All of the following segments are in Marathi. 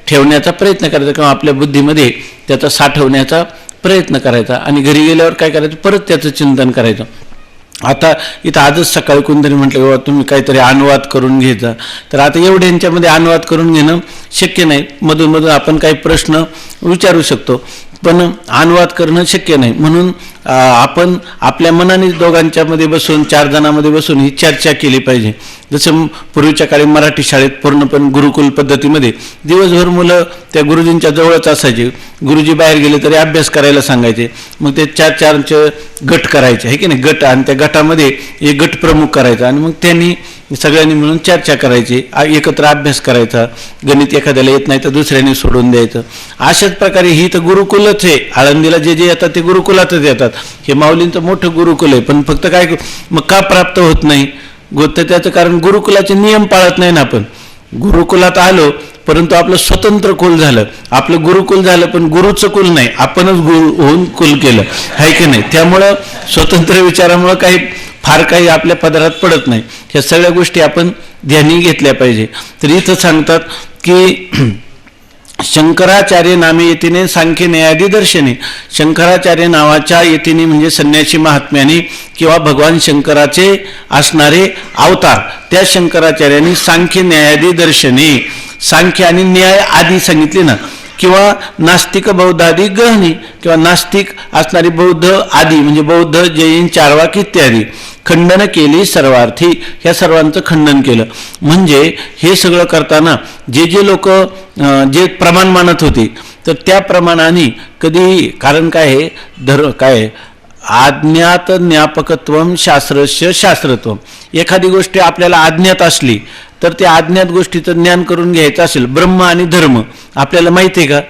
ठेवण्याचा प्रयत्न करायचा किंवा आपल्या बुद्धीमध्ये त्याचा साठवण्याचा प्रयत्न करायचा आणि घरी गेल्यावर काय करायचं, परत त्याचं चिंतन करायचं. आता इथं आजच सकाळी कोणतरी म्हटलं बाबा तुम्ही काहीतरी अनुवाद करून घ्यायचा, तर आता एवढ्यांच्यामध्ये अनुवाद करून घेणं शक्य नाही. मधून मधून आपण काही प्रश्न विचारू शकतो, पण अनुवाद करणं शक्य नाही. म्हणून आपण आपल्या मनाने दोघांच्यामध्ये बसून 4 जणांमध्ये बसून ही चर्चा केली पाहिजे. जसं पूर्वीच्या काळी मराठी शाळेत पूर्णपणे गुरुकुल पद्धतीमध्ये दिवसभर मुलं त्या गुरुजींच्या जवळच असायचे. गुरुजी बाहेर गेले तरी अभ्यास करायला सांगायचे. मग ते 4-4चे गट करायचे आहे की नाही, गट, आणि त्या गटामध्ये एक गट प्रमुख करायचा आणि मग त्यांनी सगळ्यांनी मिळून चर्चा करायची, एकत्र अभ्यास करायचा. गणित एखाद्याला येत नाही तर दुसऱ्याने सोडून द्यायचं. अशाच प्रकारे ही तर गुरुकुलच आहे. आळंदीला जे जे येतात ते गुरुकुलातच येतात. हे माऊलींचं मोठं गुरुकुल आहे. पण फक्त काय मग का प्राप्त होत नाही गोष्ट, त्याचं कारण गुरुकुलाचे नियम पाळत नाही ना. आपण गुरुकुलात आलो परंतु आपलं स्वतंत्र कुल झालं, आपलं गुरुकुल झालं, पण गुरुचं कुल नाही, आपणच गुरु होऊन कुल केलं आहे की नाही. त्यामुळं स्वतंत्र विचारामुळं फार काही आपल्या पदरात पडत नाही. ह्या सगळ्या गोष्टी आपण ध्यानी घेतल्या पाहिजे. तर इथं सांगतात की शंकराचार्य नामे येतीने सांख्य न्यायादी दर्शने. शंकराचार्य नावाच्या येतीने म्हणजे संन्यासी महात्म्याने किंवा भगवान शंकराचे असणारे अवतार, त्या शंकराचार्यांनी सांख्य न्यायादी दर्शने, सांख्य आणि न्याय आदी सांगितले ना, किंवा नास्तिक बौद्धादी गहनी, किंवा नास्तिक असणारी बौद्ध आदी म्हणजे बौद्ध, जैन, चार्वाक इत्यादी खंडन केली सर्वार्थी. ह्या सर्वांचं खंडन केलं. म्हणजे हे सगळं करताना जे जे लोक जे प्रमाण मानत होते तर त्या प्रमाणाने कधी, कारण काय आहे काय आज्ञात ज्ञापकत्वम शास्त्रस्य शास्त्रत्वम. एखादी गोष्ट आपल्याला अज्ञात असली तर त्या अज्ञात गोष्टीचं ज्ञान करून घ्यायचं असेल. ब्रह्म आणि धर्म आपल्याला माहिती आहे का?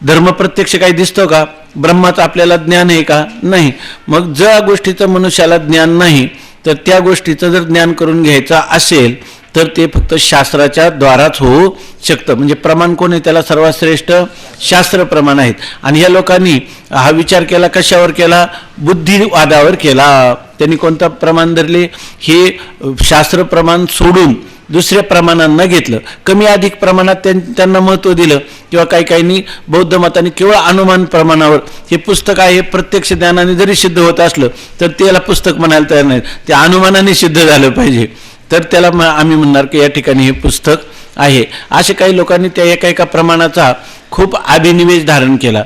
धर्म प्रत्यक्ष काही दिसतो का? ब्रह्माचं आपल्याला ज्ञान आहे का? नाही. मग ज्या गोष्टीचं मनुष्याला ज्ञान नाही तर त्या गोष्टीचं जर ज्ञान करून घ्यायचं असेल तर ते फक्त शास्त्राच्या द्वाराच होऊ शकतं. म्हणजे प्रमाण कोण आहे? त्याला सर्वात श्रेष्ठ शास्त्र प्रमाण आहेत. आणि या लोकांनी हा विचार केला, कशावर केला? बुद्धिवादावर केला. त्यांनी कोणतं प्रमाण धरले? हे शास्त्र प्रमाण सोडून दुसऱ्या प्रमाणांना घेतलं. कमी अधिक प्रमाणात त्यांना महत्त्व दिलं. किंवा काही काहींनी बौद्ध मताने केवळ अनुमान प्रमाणावर, हे पुस्तक आहे प्रत्यक्ष ज्ञानाने जरी सिद्ध होत असलं तर त्याला पुस्तक म्हणायला तयार नाही, ते अनुमानाने सिद्ध झालं पाहिजे तर त्याला आम्ही म्हणणार की या ठिकाणी हे पुस्तक आहे. असे काही लोकांनी त्या एका प्रमाणाचा खूप अभिनिवेश धारण केला.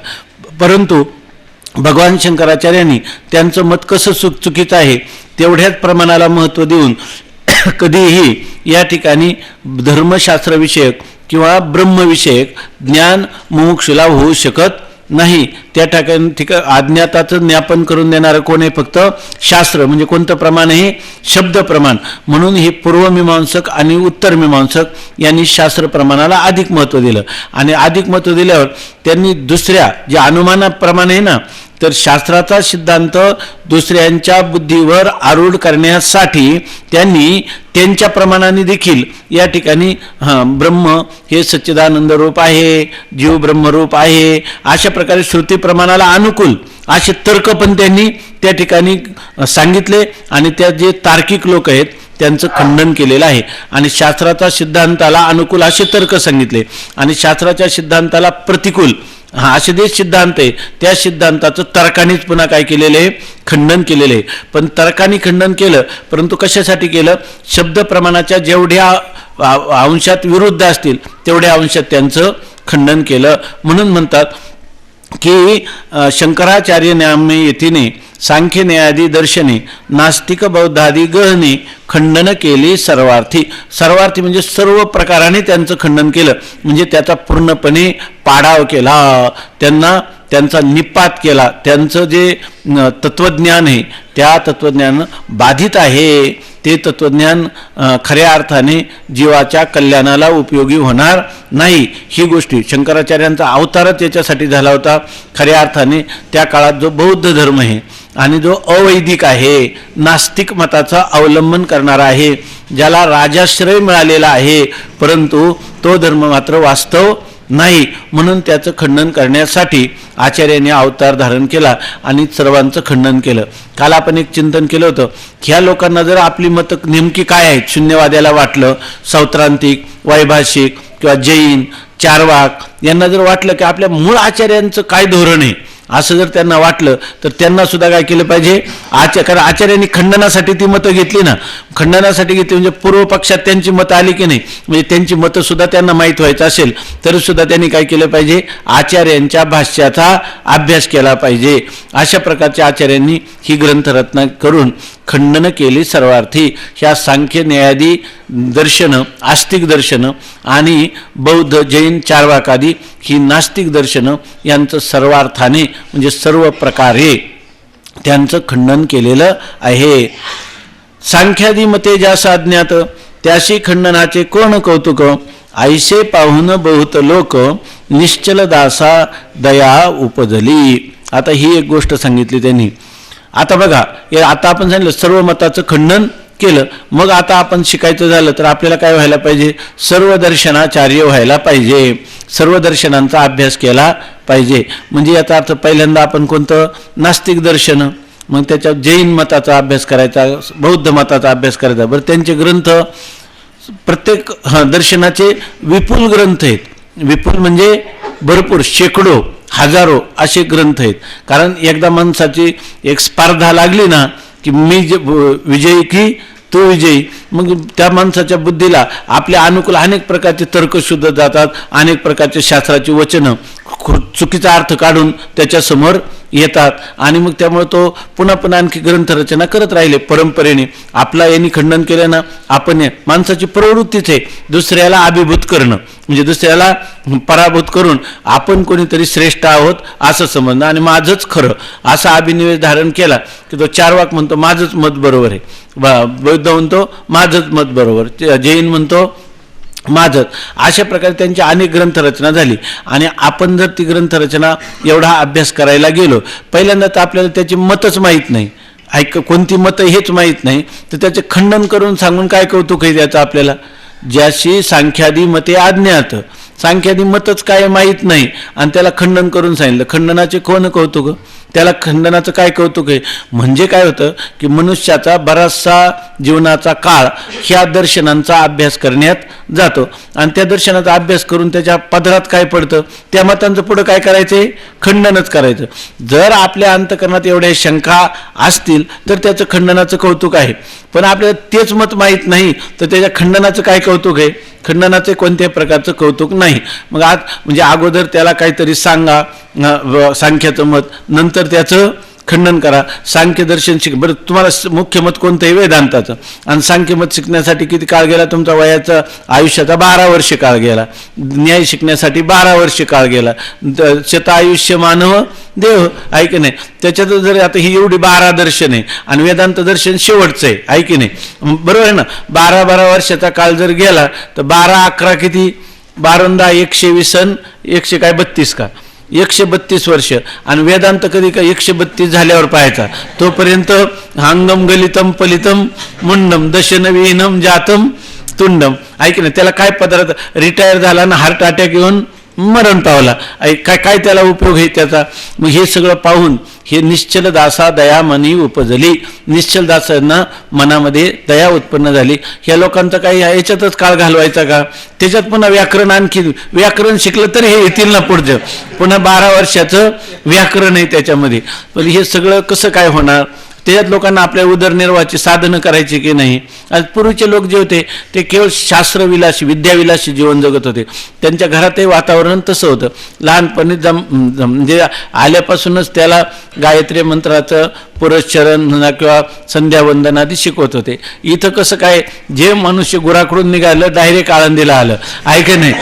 परंतु भगवान शंकराचार्यांनी त्यांचं मत कसं चुकीचं आहे तेवढ्याच प्रमाणाला महत्त्व देऊन कधीही या ठिकाणी धर्मशास्त्रविषयक किंवा ब्रह्मविषयक ज्ञान मुमुक्षुला होऊ शकत नाही. त्या ठिकाणी अज्ञाताचं ज्ञापन करून देणारं कोण आहे? फक्त शास्त्र. म्हणजे कोणतं प्रमाण आहे? शब्द प्रमाण. म्हणून हे पूर्वमीमांसक आणि उत्तरमीमांसक यांनी शास्त्र प्रमाणाला अधिक महत्त्व दिलं. आणि अधिक महत्त्व दिल्यावर त्यांनी दुसऱ्या जे अनुमानाप्रमाणे आहे ना, तर शास्त्राचा सिद्धांत दुसऱ्यांच्या बुद्धीवर आरूढ करण्यासाठी त्यांनी त्यांच्या प्रमाणाने देखील या ठिकाणी ब्रह्म हे सच्चिदानंद रूप आहे, जीव ब्रह्मरूप आहे, अशा प्रकारे श्रुती प्रमाणाला अनुकूल असे तर्क पण त्यांनी त्या ठिकाणी सांगितले. आणि त्या जे तार्किक लोक आहेत त्यांचं खंडन केलेलं आहे. आणि शास्त्राच्या सिद्धांताला अनुकूल असे तर्क सांगितले आणि शास्त्राच्या सिद्धांताला प्रतिकूल असे जे सिद्धांत आहे त्या सिद्धांताचं तर्कानेच पुन्हा काय केलेलं आहे? खंडन केलेलं आहे. पण तर्काने खंडन केलं, परंतु कशासाठी केलं? शब्द प्रमाणाच्या जेवढ्या अंशात विरुद्ध असतील तेवढ्या अंशात त्यांचं खंडन केलं. म्हणून म्हणतात की शंकराचार्य नामे येतीने सांख्य न्यायादी दर्शने नास्तिक बौद्धादी गहने खंडन केली सर्वार्थी. सर्वार्थी म्हणजे सर्व प्रकाराने त्यांचं खंडन केलं. म्हणजे त्याचा पूर्णपणे पाडाव केला, त्यांचा निपात केला. त्यांचं जे तत्वज्ञान आहे त्या तत्वज्ञान बाधित आहे. ते तत्वज्ञान खऱ्या अर्थाने जीवाच्या कल्याणाला उपयोगी होणार नाही. ही गोष्टी शंकराचार्यांचा अवतारच याच्यासाठी झाला होता. खऱ्या अर्थाने त्या काळात जो बौद्ध धर्म आहे आणि जो अवैदिक आहे, नास्तिक मताचा अवलंबन करणारा आहे, ज्याला राजाश्रय मिळालेला आहे, परंतु तो धर्म मात्र वास्तव नाही. म्हणून त्याचं खंडन करण्यासाठी आचार्यांनी अवतार धारण केला आणि सर्वांचं खंडन केलं. काल आपण एक चिंतन केलं होतं की ह्या लोकांना जर आपली मतं नेमकी काय आहेत, शून्यवाद्याला वाटलं सौत्रांतिक, वैभाषिक किंवा जैन चारवाक यांना जर वाटलं की आपल्या मूळ आचार्यांचं काय धोरण आहे असं जर त्यांना वाटलं तर त्यांना सुद्धा काय केलं पाहिजे, कारण आचार्यांनी खंडनासाठी ती मतं घेतली ना, खंडनासाठी घेतली म्हणजे पूर्व पक्षात त्यांची मतं आली की नाही, म्हणजे त्यांची मतं सुद्धा त्यांना माहीत व्हायचं असेल तर सुद्धा त्यांनी काय केलं पाहिजे, आचार्यांच्या भाष्याचा अभ्यास केला पाहिजे. अशा प्रकारच्या आचार्यांनी ही ग्रंथरत्न करून खंडन केली सर्वार्थी. ह्या सांख्य न्यायादी दर्शनं, आस्तिक दर्शनं आणि बौद्ध जैन चारवाकादी ही नास्तिक दर्शनं यांचं सर्वार्थाने म्हणजे सर्व प्रकारे त्यांचं खंडन केलेलं आहे. सांख्यादी मते ज्यास अज्ञात त्याशी खंडनाचे कोण कौतुक, ऐसे पाहून बहुत लोक निश्चल दासा दया उपजली. आता ही एक गोष्ट सांगितली त्यांनी. आता बघा, आता आपण सांगितलं सर्व मताचं खंडन केलं, मग आता आपण शिकायचं झालं तर आपल्याला काय व्हायला पाहिजे, सर्व दर्शनाचार्य व्हायला पाहिजे, सर्व दर्शनांचा अभ्यास केला पाहिजे. म्हणजे याचा अर्थ पहिल्यांदा आपण कोणतं, नास्तिक दर्शन, मग त्याच्यात जैन मताचा अभ्यास करायचा, बौद्ध मताचा अभ्यास करायचा. बरं, त्यांचे ग्रंथ प्रत्येक दर्शनाचे विपुल ग्रंथ आहेत. विपुल म्हणजे भरपूर, शेकडो हजारो असे ग्रंथ आहेत. कारण एकदा माणसाची एक स्पर्धा लागली ना की मी विजयी की तो विजयी, मग त्या माणसाच्या बुद्धीला आपल्या अनुकूल अनेक प्रकारचे तर्कशुद्ध जातात, अनेक प्रकारचे शास्त्राची वचनं चुकीचा अर्थ काढून त्याच्यासमोर येतात आणि मग त्यामुळे तो पुन्हा पुन्हा आणखी ग्रंथरचना करत राहिले परंपरेने. आपला यांनी खंडन केलं ना, आपण माणसाची प्रवृत्तीच आहे दुसऱ्याला अभिभूत करणं, म्हणजे दुसऱ्याला पराभूत करून आपण कोणीतरी श्रेष्ठ आहोत असं समजणं आणि माझंच खरं असा अभिनिवेश धारण केला की तो चारवाक म्हणतो माझंच मत बरोबर आहे, बौद्ध म्हणतो माझंच मत बरोबर, जैन म्हणतो माझं. अशा प्रकारे त्यांची अनेक ग्रंथरचना झाली आणि आपण जर ती ग्रंथरचना एवढा अभ्यास करायला गेलो, पहिल्यांदा तर आपल्याला त्याची मतच माहीत नाही, कोणती मतं हेच माहीत नाही, तर त्याचे खंडन करून सांगून काय कौतुक आहे त्याचं आपल्याला. ज्याशी सांख्यादी मते अज्ञात, सांख्यादी मतच काय माहीत नाही आणि त्याला खंडन करून सांगितलं, खंडनाचे कोण कौतुक, त्याला खंडनाचं काय कौतुक आहे. म्हणजे काय होतं की मनुष्याचा बराचसा जीवनाचा काळ ह्या दर्शनांचा अभ्यास करण्यात जातो आणि त्या दर्शनाचा अभ्यास करून त्याच्या पदरात काय पडतं, त्या मतांचं पुढं काय करायचं, खंडनच करायचं. जर आपल्या अंतकरणात एवढ्या शंका असतील तर त्याचं खंडनाचं कौतुक आहे, पण आपल्याला तेच मत माहीत नाही तर त्याच्या खंडनाचं काय कौतुक आहे, खंडनाचे कोणत्याही प्रकारचं कौतुक नाही. मग आज म्हणजे अगोदर त्याला काहीतरी सांगा सांख्याचं मत, नंतर त्याचं खंडन करा. सांख्य दर्शन शिक, बरं तुम्हाला मुख्य मत कोणतं आहे, वेदांताचं, आणि सांख्य मत शिकण्यासाठी किती काळ गेला तुमचा, वयाचा आयुष्याचा 12 वर्ष काळ गेला, न्याय शिकण्यासाठी 12 वर्ष काळ गेला, शतायुष्य मानव देव आहे की नाही. त्याच्यात जर आता ही एवढी 12 दर्शन आहे आणि वेदांत दर्शन शेवटचं आहे की नाही, बरोबर आहे ना. 12 वर्षाचा काळ जर गेला तर 12 11 किती, 12 120 100 काय 32 का, 132 वर्ष. आणि वेदांत कधी का 132 झाल्यावर पाहायचा, तोपर्यंत हांगम गलितम पलितम मुंडम दशनविहीनम जातम तुंडम आहे की नाही. त्याला काय पदार्थ, रिटायर झाला ना, हार्ट अटॅक येऊन मरण पावला, काय काय त्याला उपयोग आहे त्याचा. मग हे सगळं पाहून हे निश्चल दासा दया मनी उपजली, निश्चल दासांना मनामध्ये दया उत्पन्न झाली. ह्या लोकांचा काही याच्यातच काळ घालवायचा का, त्याच्यात पुन्हा व्याकरण, आणखी व्याकरण शिकलं तर हे येतील ना पुढचं, पुन्हा 12 वर्षाचं व्याकरण आहे त्याच्यामध्ये. पण हे सगळं कसं काय होणार, त्याच्यात लोकांना आपल्या उदरनिर्वाहाची साधनं करायची की नाही. आज पूर्वीचे लोक जे होते ते केवळ शास्त्रविलासी विद्याविलासी जीवन जगत होते, त्यांच्या घरातही वातावरण तसं होतं. लहानपणी म्हणजे आल्यापासूनच त्याला गायत्री मंत्राचं पुरश्चरण किंवा संध्यावंदन आधी शिकवत होते. इथं कसं काय, जे मनुष्य गुराकडून निघालं डायरेक्ट आळंदीला आलं आहे की नाही,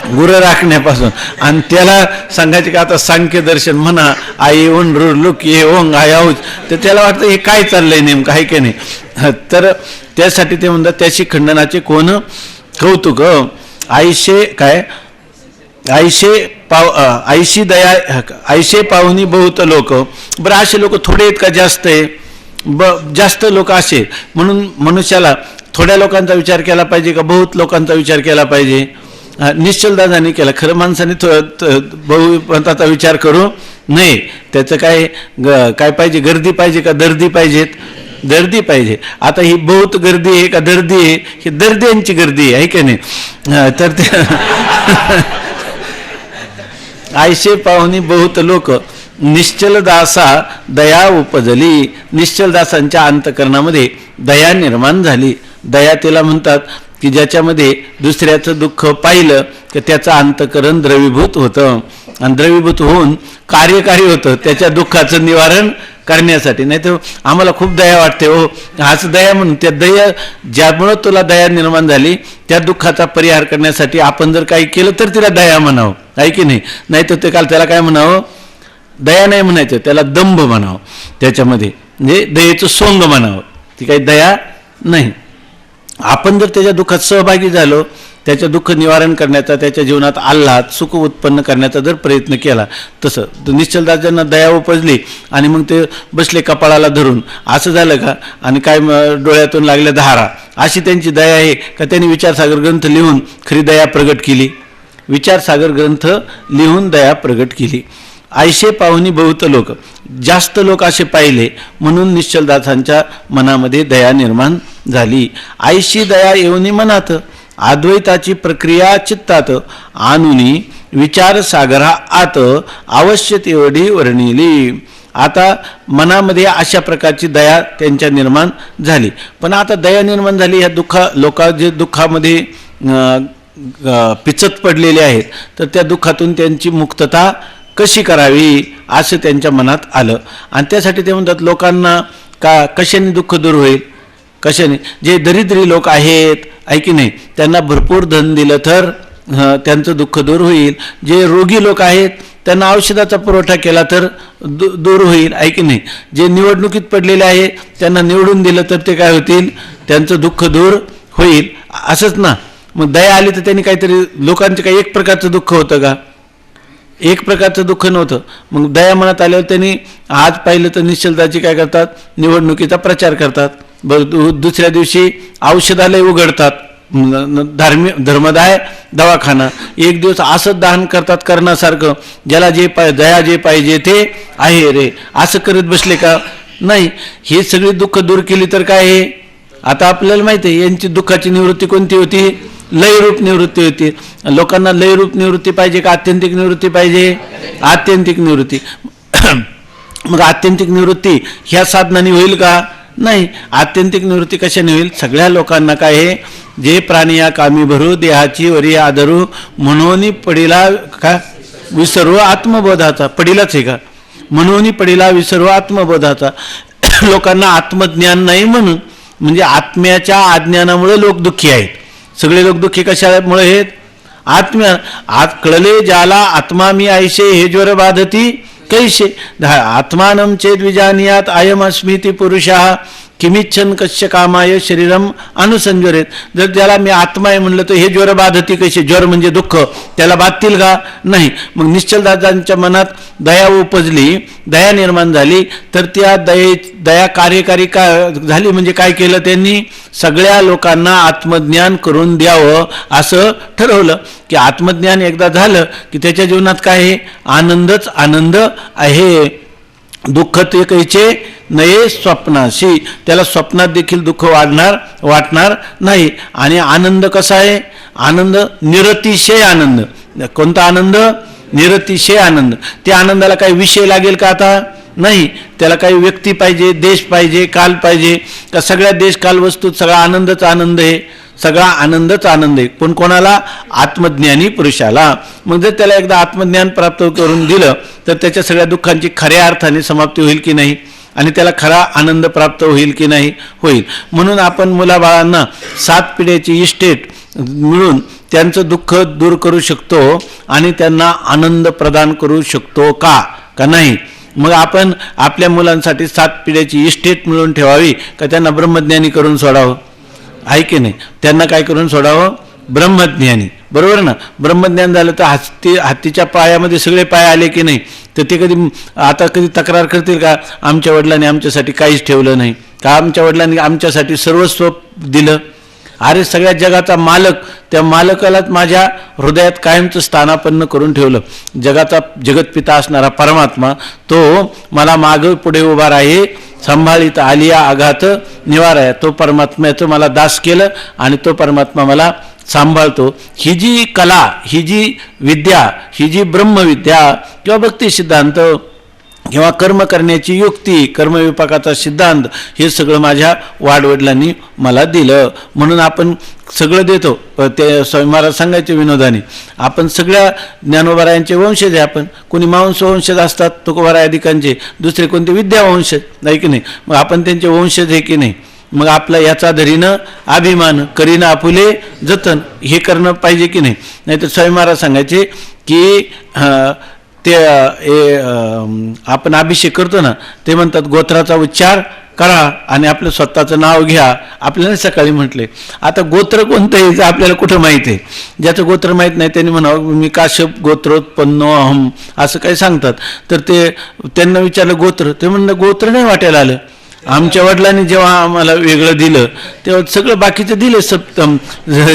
गुरं राखण्यापासून, आणि त्याला सांगायचे की आता सांख्य दर्शन म्हणा, आई ओन लुक ये ओंग आय आऊच, तर त्याला वाटतं हे काय चाललंय नेमकं आहे की नाही. तर त्यासाठी ते म्हणतात त्याशी खंडनाचे कोण कौतुक, आईशे काय आईशी दया आईशे पाहुनी बहुत लोक. बरं असे लोक थोडे आहेत का जास्त आहे, जास्त लोक असे, म्हणून मनुष्याला थोड्या लोकांचा विचार केला पाहिजे का बहुत लोकांचा विचार केला पाहिजे. निश्चलदादांनी केला, खरं माणसाने बहुमताचा विचार करू नये. त्याचं काय काय पाहिजे, गर्दी पाहिजे का दर्दी पाहिजेत, गर्दी पाहिजे. आता ही बहुत गर्दी आहे का दर्दी आहे? ही दर्द्यांची गर्दी आहे का नाही? तर ते आयशे पाहुणी बहुत लोक निश्चल दासा दया उपजली. निश्चल दासांच्या अंतकरणामध्ये दया निर्माण झाली. दया तिला म्हणतात की ज्याच्यामध्ये दुसऱ्याचं दुःख पाहिलं की त्याचं अंतकरण द्रवीभूत होतं आणि द्रवीभूत होऊन कार्यकारी होतं त्याच्या दुःखाचं निवारण करण्यासाठी. नाही तर आम्हाला खूप दया वाटते हो, हाच दया म्हणून. त्या दया ज्यामुळं तुला दया निर्माण झाली त्या दुःखाचा परिहार करण्यासाठी आपण जर काही केलं तर तिला दया म्हणावं, आहे की नाही? नाही तर ते काल त्याला काय म्हणावं? दया नाही म्हणायचं, त्याला दंभ म्हणावं. त्याच्यामध्ये म्हणजे दयेचं सोंग म्हणावं, ती काही दया नाही. आपण जर त्याच्या दुःखात सहभागी झालो, त्याचं दुःख निवारण करण्याचा, त्याच्या जीवनात आल्हाद सुख उत्पन्न करण्याचा जर प्रयत्न केला, तसं निश्चलदासांना दया उपजली आणि मग ते बसले कपाळाला धरून. असं झालं का? आणि काय डोळ्यातून लागल्या धारा, अशी त्यांची दया आहे का त्यांनी विचारसागर ग्रंथ लिहून खरी दया प्रगट केली? विचारसागर ग्रंथ लिहून दया प्रगट केली. आयशे पाहुणी बहुत लोक, जास्त लोक असे पाहिले म्हणून निश्चलदासांच्या मनामध्ये दया निर्माण झाली. आयशी दया येऊनी मनात, अद्वैताची प्रक्रिया चित्तात आणुनी विचारसागरा आत अवश्य तेवढी वर्णिली. आता मनामध्ये अशा प्रकारची दया त्यांच्या निर्माण झाली. पण आता दया निर्माण झाली, ह्या लोक जे दुःखामध्ये पिचत पडलेले आहेत, तर त्या दुःखातून त्यांची मुक्तता कशी करावी असं त्यांच्या मनात आलं. आणि त्यासाठी ते म्हणतात लोकांना कशाने दुःख दूर होईल? कशाने? जे दरिद्री लोक आहेत, आहे की नाही, त्यांना भरपूर धन दिलं तर त्यांचं दुःख दूर होईल. जे रोगी लोक आहेत त्यांना औषधाचा पुरवठा केला तर दूर होईल, आहे की नाही. जे निवडणुकीत पडलेले आहे त्यांना निवडून दिलं तर ते काय होतील? त्यांचं दुःख दूर होईल. असंच ना. मग दया आली तर त्यांनी काहीतरी, लोकांचं काही एक प्रकारचं दुःख होतं का? एक प्रकारचं दुःख नव्हतं. मग दया मनात आल्यावर त्यांनी आज पाहिलं तर निश्चलदाची काय करतात? निवडणुकीचा प्रचार करतात. दुसऱ्या दिवशी औषधालय उघडतात, धर्मदाय दवाखाना. एक दिवस असं दान करतात करण्यासारखं, ज्याला जे दया जे पाहिजे ते आहे रे, असं करत बसले का? नाही. हे सगळी दुःख दूर केली तर काय आहे? आता आपल्याला माहिती आहे यांची दुःखाची निवृत्ती कोणती होती? लयरूप निवृत्ती होती. लोकांना लयरूप निवृत्ती पाहिजे का आत्यंतिक निवृत्ती पाहिजे? आत्यंतिक निवृत्ती. मग आत्यंतिक निवृत्ती ह्या साधनाने होईल का? नाही. आत्यंतिक निवृत्ती कशाने होईल? सगळ्या लोकांना काय आहे? जे प्राणी या कामी भरू देहाची वरी आदरू म्हणून पडिला का विसर्व आत्मबोधाचा. पडिलाच आहे का? म्हणून पडिला विसर्व आत्मबोधाचा. लोकांना आत्मज्ञान नाही म्हणून, म्हणजे आत्म्याच्या अज्ञानामुळे लोक दुःखी आहेत. सगळे लोक दुःखी कशामुळे आहेत? आत्म्या. आज कळले ज्याला आत्मा मी आयशे हे ज्वर बाधती कैसे आत्मानं चेद विजानियात अयम अस्मिती पुरुषः किमिच्छन कश्य कामाय शरीरम अनुसंजरेत. जर ज्याला मी आत्मा आहे म्हणलं तर हे ज्वर बाधती कैसे? ज्वर म्हणजे दुःख, त्याला बाधतील का? नाही. मग निश्चलदासांच्या मनात दया उपजली, दया निर्माण झाली, तर त्या दया कार्यकारी का झाली? म्हणजे काय केलं त्यांनी? सगळ्या लोकांना आत्मज्ञान करून द्यावं असं ठरवलं. की आत्मज्ञान एकदा झालं की त्याच्या जीवनात काय आहे? आनंदच आनंद आहे. दुःख ते कैचे नये स्वप्नाशी, त्याला स्वप्नात देखील दुःख वाटणार नाही. आणि आनंद कसा आहे? आनंद निरतिशय आनंद. कोणता आनंद? निरतिशय आनंद. त्या आनंदाला काही विषय लागेल का? आता नाही. त्याला काही व्यक्ती पाहिजे, देश पाहिजे, काल पाहिजे का? सगळ्या देश काल वस्तूत सगळा आनंदच आनंद आहे. सगळा आनंदच आनंद आहे. पण कोणाला? आत्मज्ञानी पुरुषाला. मग जर त्याला एकदा आत्मज्ञान प्राप्त करून दिलं तर त्याच्या सगळ्या दुःखांची खऱ्या अर्थाने समाप्ती होईल की नाही? आणि त्याला खरा आनंद प्राप्त होईल की नाही? होईल. म्हणून आपण मुलाबाळांना 7 पिढ्याची इस्टेट मिळून त्यांचं दुःख दूर करू शकतो आणि त्यांना आनंद प्रदान करू शकतो का नाही? मग आपण आपल्या मुलांसाठी 7 पिढ्याची इस्टेट मिळून ठेवावी का त्यांना ब्रह्मज्ञानी करून सोडावं? आहे की नाही? त्यांना काय करून सोडावं? ब्रह्मज्ञानी. बरोबर ना? ब्रह्मज्ञान झालं तर हत्तीच्या पायामध्ये सगळे पाय आले की नाही? तर ते कधी तक्रार करतील का? आमच्या वडिलांनी आमच्यासाठी काहीच ठेवलं नाही का? आमच्या वडिलांनी आमच्यासाठी सर्वस्व दिलं. अरे सगळ्या जगाचा मालक, त्या मालकालाच माझ्या हृदयात कायमचं स्थानापन्न करून ठेवलं. जगाचा जगतपिता असणारा परमात्मा तो मला मागं पुढे उभा राहे सांभाळीत आलिया आघात निवाराया. तो परमात्म्याचं मला दास केलं आणि तो परमात्मा मला सांभाळतो. ही जी कला, ही जी विद्या, ही जी ब्रह्मविद्या किंवा भक्ती सिद्धांत किंवा कर्म करण्याची युक्ती, कर्मविपाकाचा सिद्धांत, हे सगळं माझ्या वाडवडिलांनी मला दिलं. म्हणून आपण सगळं देतो. ते स्वामी महाराज सांगायचे विनोदाने, आपण सगळ्या ज्ञानोबारायांचे वंशज आहे. आपण कोणी मांस वंशज असतात तुकोबारायादिकांचे, दुसरे कोणते विद्यावंशज, नाही की नाही. मग आपण त्यांचे वंशज आहे की नाही. मग आपला याचा धरीनं अभिमान, करीनं आपुले जतन, हे करणं पाहिजे की नाही. नाहीतर स्वामी महाराज सांगायचे की ते आपण अभिषेक करतो ना, ते म्हणतात गोत्राचा उच्चार करा आणि आपलं स्वतःचं नाव घ्या. आपल्याला सकाळी म्हटले, आता गोत्र कोणतं आहे आपल्याला कुठं माहीत आहे. ज्याचं गोत्र माहीत नाही त्यांनी म्हणावं मी काश्यप गोत्रोत्पन्नो अहम असं काही सांगतात. तर ते त्यांना विचारलं गोत्र, ते म्हणलं गोत्र नाही वाटायला आलं. आमच्या वडिलांनी जेव्हा आम्हाला वेगळं दिलं तेव्हा सगळं बाकीचं दिलं, सप्तम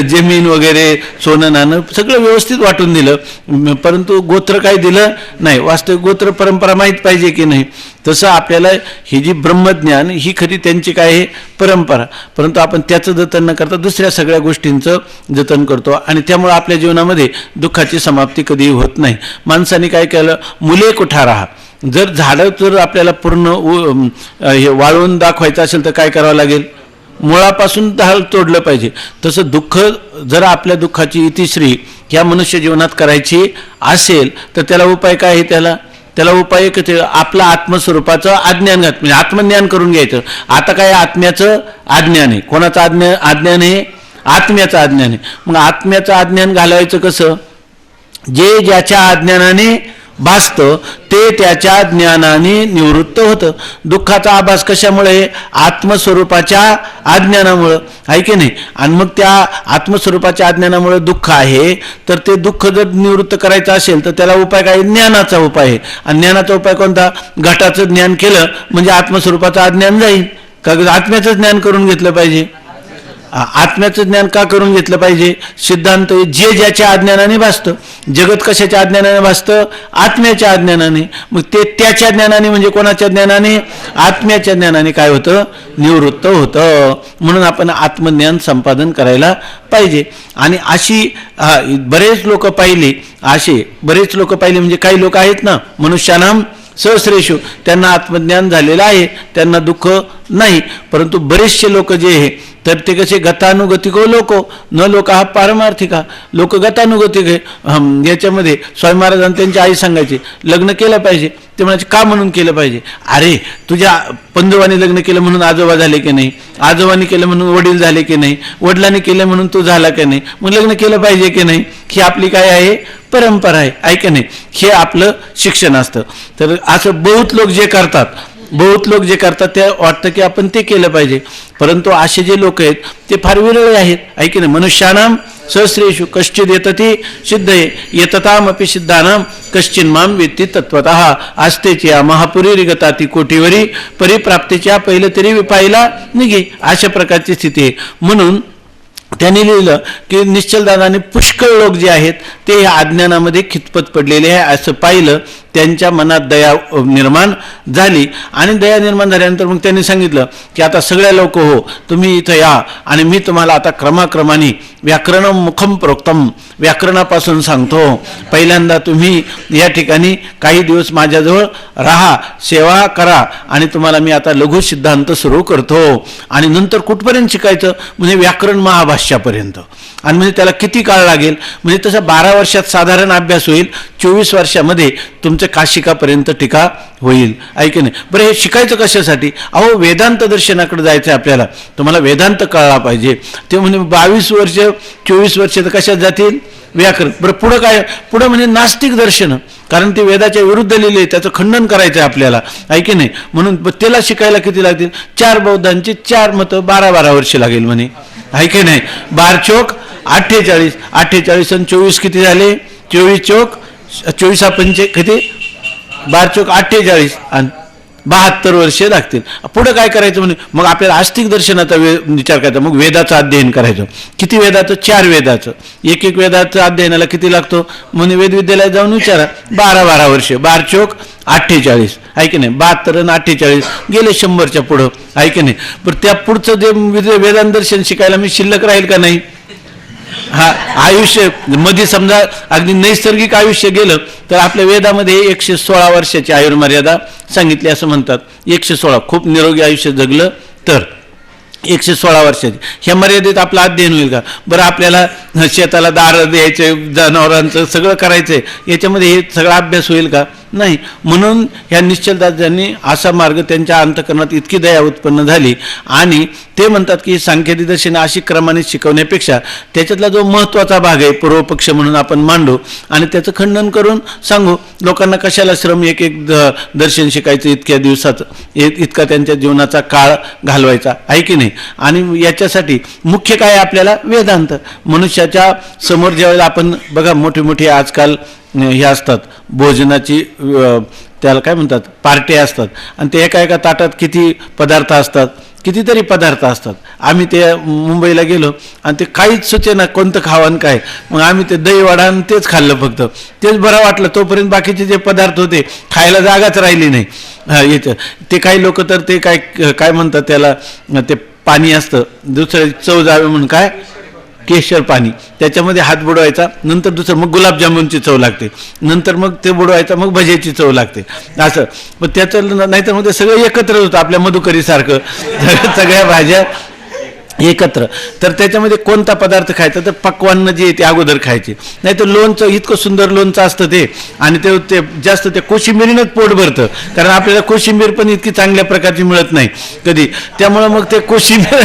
जमीन वगैरे सोनं नाणं सगळं व्यवस्थित वाटून दिलं, परंतु गोत्र काही दिलं नाही. वास्तविक गोत्र परंपरा माहीत पाहिजे की नाही. तसं आपल्याला ही जी ब्रह्मज्ञान ही खरी त्यांची काय आहे परंपरा, परंतु आपण त्याचं जतन न करता दुसऱ्या सगळ्या गोष्टींचं जतन करतो आणि त्यामुळे आपल्या जीवनामध्ये दुःखाची समाप्ती कधीही होत नाही. माणसाने काय केलं, मुले कुठा राहा. जर झाडं जर आपल्याला पूर्ण हे वाळवून दाखवायचं असेल तर काय करावं लागेल, मुळापासून झाड तोडलं पाहिजे. तसं दुःख जर आपल्या दुःखाची इतिश्री ह्या मनुष्य जीवनात करायची असेल तर त्याला उपाय काय आहे, त्याला उपाय एक आपला आत्मस्वरूपाचं अज्ञान घात, म्हणजे आत्मज्ञान करून घ्यायचं. आता काय आत्म्याचं अज्ञान आहे. कोणाचं अज्ञान आहे, आत्म्याचं अज्ञान आहे. मग आत्म्याचं अज्ञान घालवायचं कसं, जे ज्याच्या अज्ञानाने भासतं ते त्याच्या ज्ञानाने निवृत्त होतं. दुःखाचा आभास कशामुळे, आत्मस्वरूपाच्या अज्ञानामुळं, आहे की नाही. आणि मग त्या आत्मस्वरूपाच्या अज्ञानामुळे दुःख आहे, तर ते दुःख जर निवृत्त करायचं असेल तर त्याला उपाय काय, ज्ञानाचा उपाय आहे. आणि ज्ञानाचा उपाय कोणता, घटाचं ज्ञान केलं म्हणजे आत्मस्वरूपाचं अज्ञान जाईल. का आत्म्याचं ज्ञान करून घेतलं पाहिजे. आत्म्याचं ज्ञान का करून घेतलं पाहिजे, सिद्धांत जे ज्याच्या अज्ञानाने भासतं. जगत कशाच्या अज्ञानाने भासतं, आत्म्याच्या अज्ञानाने. मग ते त्याच्या ज्ञानाने म्हणजे कोणाच्या ज्ञानाने, आत्म्याच्या ज्ञानाने काय होतं, निवृत्त होतं. म्हणून आपण आत्मज्ञान संपादन करायला पाहिजे. आणि अशी बरेच लोक पाहिले, म्हणजे काही लोक आहेत ना, मनुष्यानाम सहस्रेषु, त्यांना आत्मज्ञान झालेलं आहे, त्यांना दुःख नाही. परंतु बरेचसे लोक जे आहे तर ते कसे गतानुगतिको लोको न लोक हा पारमार्थिका. लोक गतानुगतिक आहे. याच्यामध्ये स्वामी महाराजांनी त्यांची आई सांगायची लग्न केलं पाहिजे. ते म्हणायचे का म्हणून केलं पाहिजे, अरे तुझ्या पंजोबाने लग्न केलं म्हणून आजोबा झाले की नाही, आजोबांनी केलं म्हणून वडील झाले की नाही, वडिलांनी केलं म्हणून तू झाला की नाही, मग लग्न केलं पाहिजे की नाही. ही आपली काय आहे, परंपरा आहे, ऐका नाही. हे आपलं शिक्षण असतं. तर असं बहुत लोक जे करतात ते वाटतं की आपण ते केलं पाहिजे. परंतु असे जे लोक आहेत ते फार विरळे आहेत, ऐकी नाही. मनुष्यानाम सहस्रेषु कश्चिद येतती सिद्धये येततामपि सिद्धानाम कश्चिन माम वेत्ती तत्वतः. आस्तेच्या महापुरी रिगताती कोटीवरी परिप्राप्तीच्या पहिलं तरी विपाईला निघे, अशा प्रकारची स्थिती आहे. म्हणून त्यांनी लिहिलं की निश्चलदादाने पुष्कळ लोक जे आहेत ते या अज्ञानामध्ये खितपत पडलेले आहे असं पाहिलं. त्यांच्या मनात दया निर्माण झाली आणि दया निर्माण झाल्यानंतर मग त्यांनी सांगितलं की आता सगळ्या लोक हो तुम्ही इथं या आणि मी तुम्हाला आता क्रमाक्रमाने व्याकरणम मुखम प्रोक्तम, व्याकरणापासून सांगतो. पहिल्यांदा तुम्ही या ठिकाणी काही दिवस माझ्याजवळ राहा, सेवा करा आणि तुम्हाला मी आता लघु सिद्धांत सुरू करतो. आणि नंतर कुठपर्यंत शिकायचं, म्हणजे व्याकरण महाभाष्यापर्यंत. आणि म्हणजे त्याला किती काळ लागेल, म्हणजे तसं 12 वर्षात साधारण अभ्यास होईल, 24 वर्षामध्ये तुमचं काशिकापर्यंत टीका होईल, ऐके नाही. बरं हे शिकायचं कशासाठी, अहो वेदांत दर्शनाकडे जायचं आहे आपल्याला, तुम्हाला वेदांत कळला पाहिजे. ते म्हणजे 22 वर्ष 24 वर्ष तर कशात जातील, व्याकरण. बरं पुढं काय, पुढं म्हणजे नास्तिक दर्शन, कारण ते वेदाच्या विरुद्ध लिहिले, त्याचं खंडन करायचं आहे आपल्याला, ऐके नाही. म्हणून त्याला शिकायला किती लागतील, 4 बौद्धांची 4 मतं 12-12 वर्ष लागेल म्हणे, ऐके नाही. 12 चोक 48, 48 आणि 24 किती झाले, 24 चोक 24 पंचे किती, 12 चोक 48 आणि 72 वर्षे लागतील. पुढं काय करायचं म्हणे, मग आपल्याला आस्तिक दर्शनाचा विचार करायचा. मग वेदाचं अध्ययन करायचं. किती वेदाचं? 4 वेदाचं. एक वेदाचं अध्ययनाला किती लागतो म्हणे, वेदविद्यालयात जाऊन विचारा. 12 वर्षे. 12 चोक 48 आहे की नाही. 72 आणि 48 गेले 100च्या पुढं आहे की नाही. पण त्या पुढचं जे वेदांत दर्शन शिकायला मी शिल्लक राहील का नाही? हा, आयुष्य मध्ये समजा अगदी नैसर्गिक आयुष्य गेलं तर आपल्या वेदामध्ये 116 वर्षाची आयुर्मर्यादा सांगितली असं म्हणतात. 116 खूप निरोगी आयुष्य जगलं तर 116 वर्षाची. ह्या मर्यादेत आपलं अध्ययन होईल का? बरं, आपल्याला शेताला दार द्यायचे, जनावरांचं सगळं करायचंय, याच्यामध्ये हे सगळा अभ्यास होईल का? नाही. म्हणून ह्या निश्चलदासांनी असा मार्ग, त्यांच्या अंतःकरणात इतकी दया उत्पन्न झाली आणि ते म्हणतात की सांख्यादी दर्शन अशी क्रमाने शिकवण्यापेक्षा त्याच्यातला जो महत्त्वाचा भाग आहे पूर्वपक्ष म्हणून आपण मांडू आणि त्याचं खंडन करून सांगू. लोकांना कशाला श्रम एक दर्शन शिकायचं, इतक्या दिवसात इतका त्यांच्या जीवनाचा काळ घालवायचा आहे की नाही. आणि याच्यासाठी मुख्य काय आपल्याला वेदांत. मनुष्याच्या समोर ज्यावेळेला आपण बघा मोठी मोठी आजकाल हे असतात भोजनाची, त्याला काय म्हणतात, पार्ट्या असतात आणि ते एका ताटात किती पदार्थ असतात, कितीतरी पदार्थ असतात. आम्ही ते मुंबईला गेलो आणि ते काहीच सुचेना कोणतं खावं काय. मग आम्ही ते दही वडा आणि तेच खाल्लं फक्त. तेच बरं वाटलं. तोपर्यंत बाकीचे जे पदार्थ होते खायला जागाच राहिली नाही. याचं ते काही लोक तर ते काय म्हणतात त्याला, ते पाणी असतं दुसरं चव जावे म्हणून, काय केशर पाणी, त्याच्यामध्ये हात बुडवायचा, नंतर दुसरं मग गुलाबजामुनची चव लागते, नंतर मग ते बुडवायचा, मग भज्याची चव लागते असं. पण त्याचं नाहीतर मग ते सगळं एकत्र होतं आपल्या मधुकरीसारखं, सगळ्या भाज्या एकत्र. तर त्याच्यामध्ये कोणता पदार्थ खायचा, तर पक्वान्न जे ते अगोदर खायचे. नाही तर लोणचं, इतकं सुंदर लोणचं असतं ते, आणि ते जास्त त्या कोशिंबिरीनंच पोट भरतं, कारण आपल्याला कोशिंबीर पण इतकी चांगल्या प्रकारची मिळत नाही कधी. त्यामुळं मग ते कोशिंबीर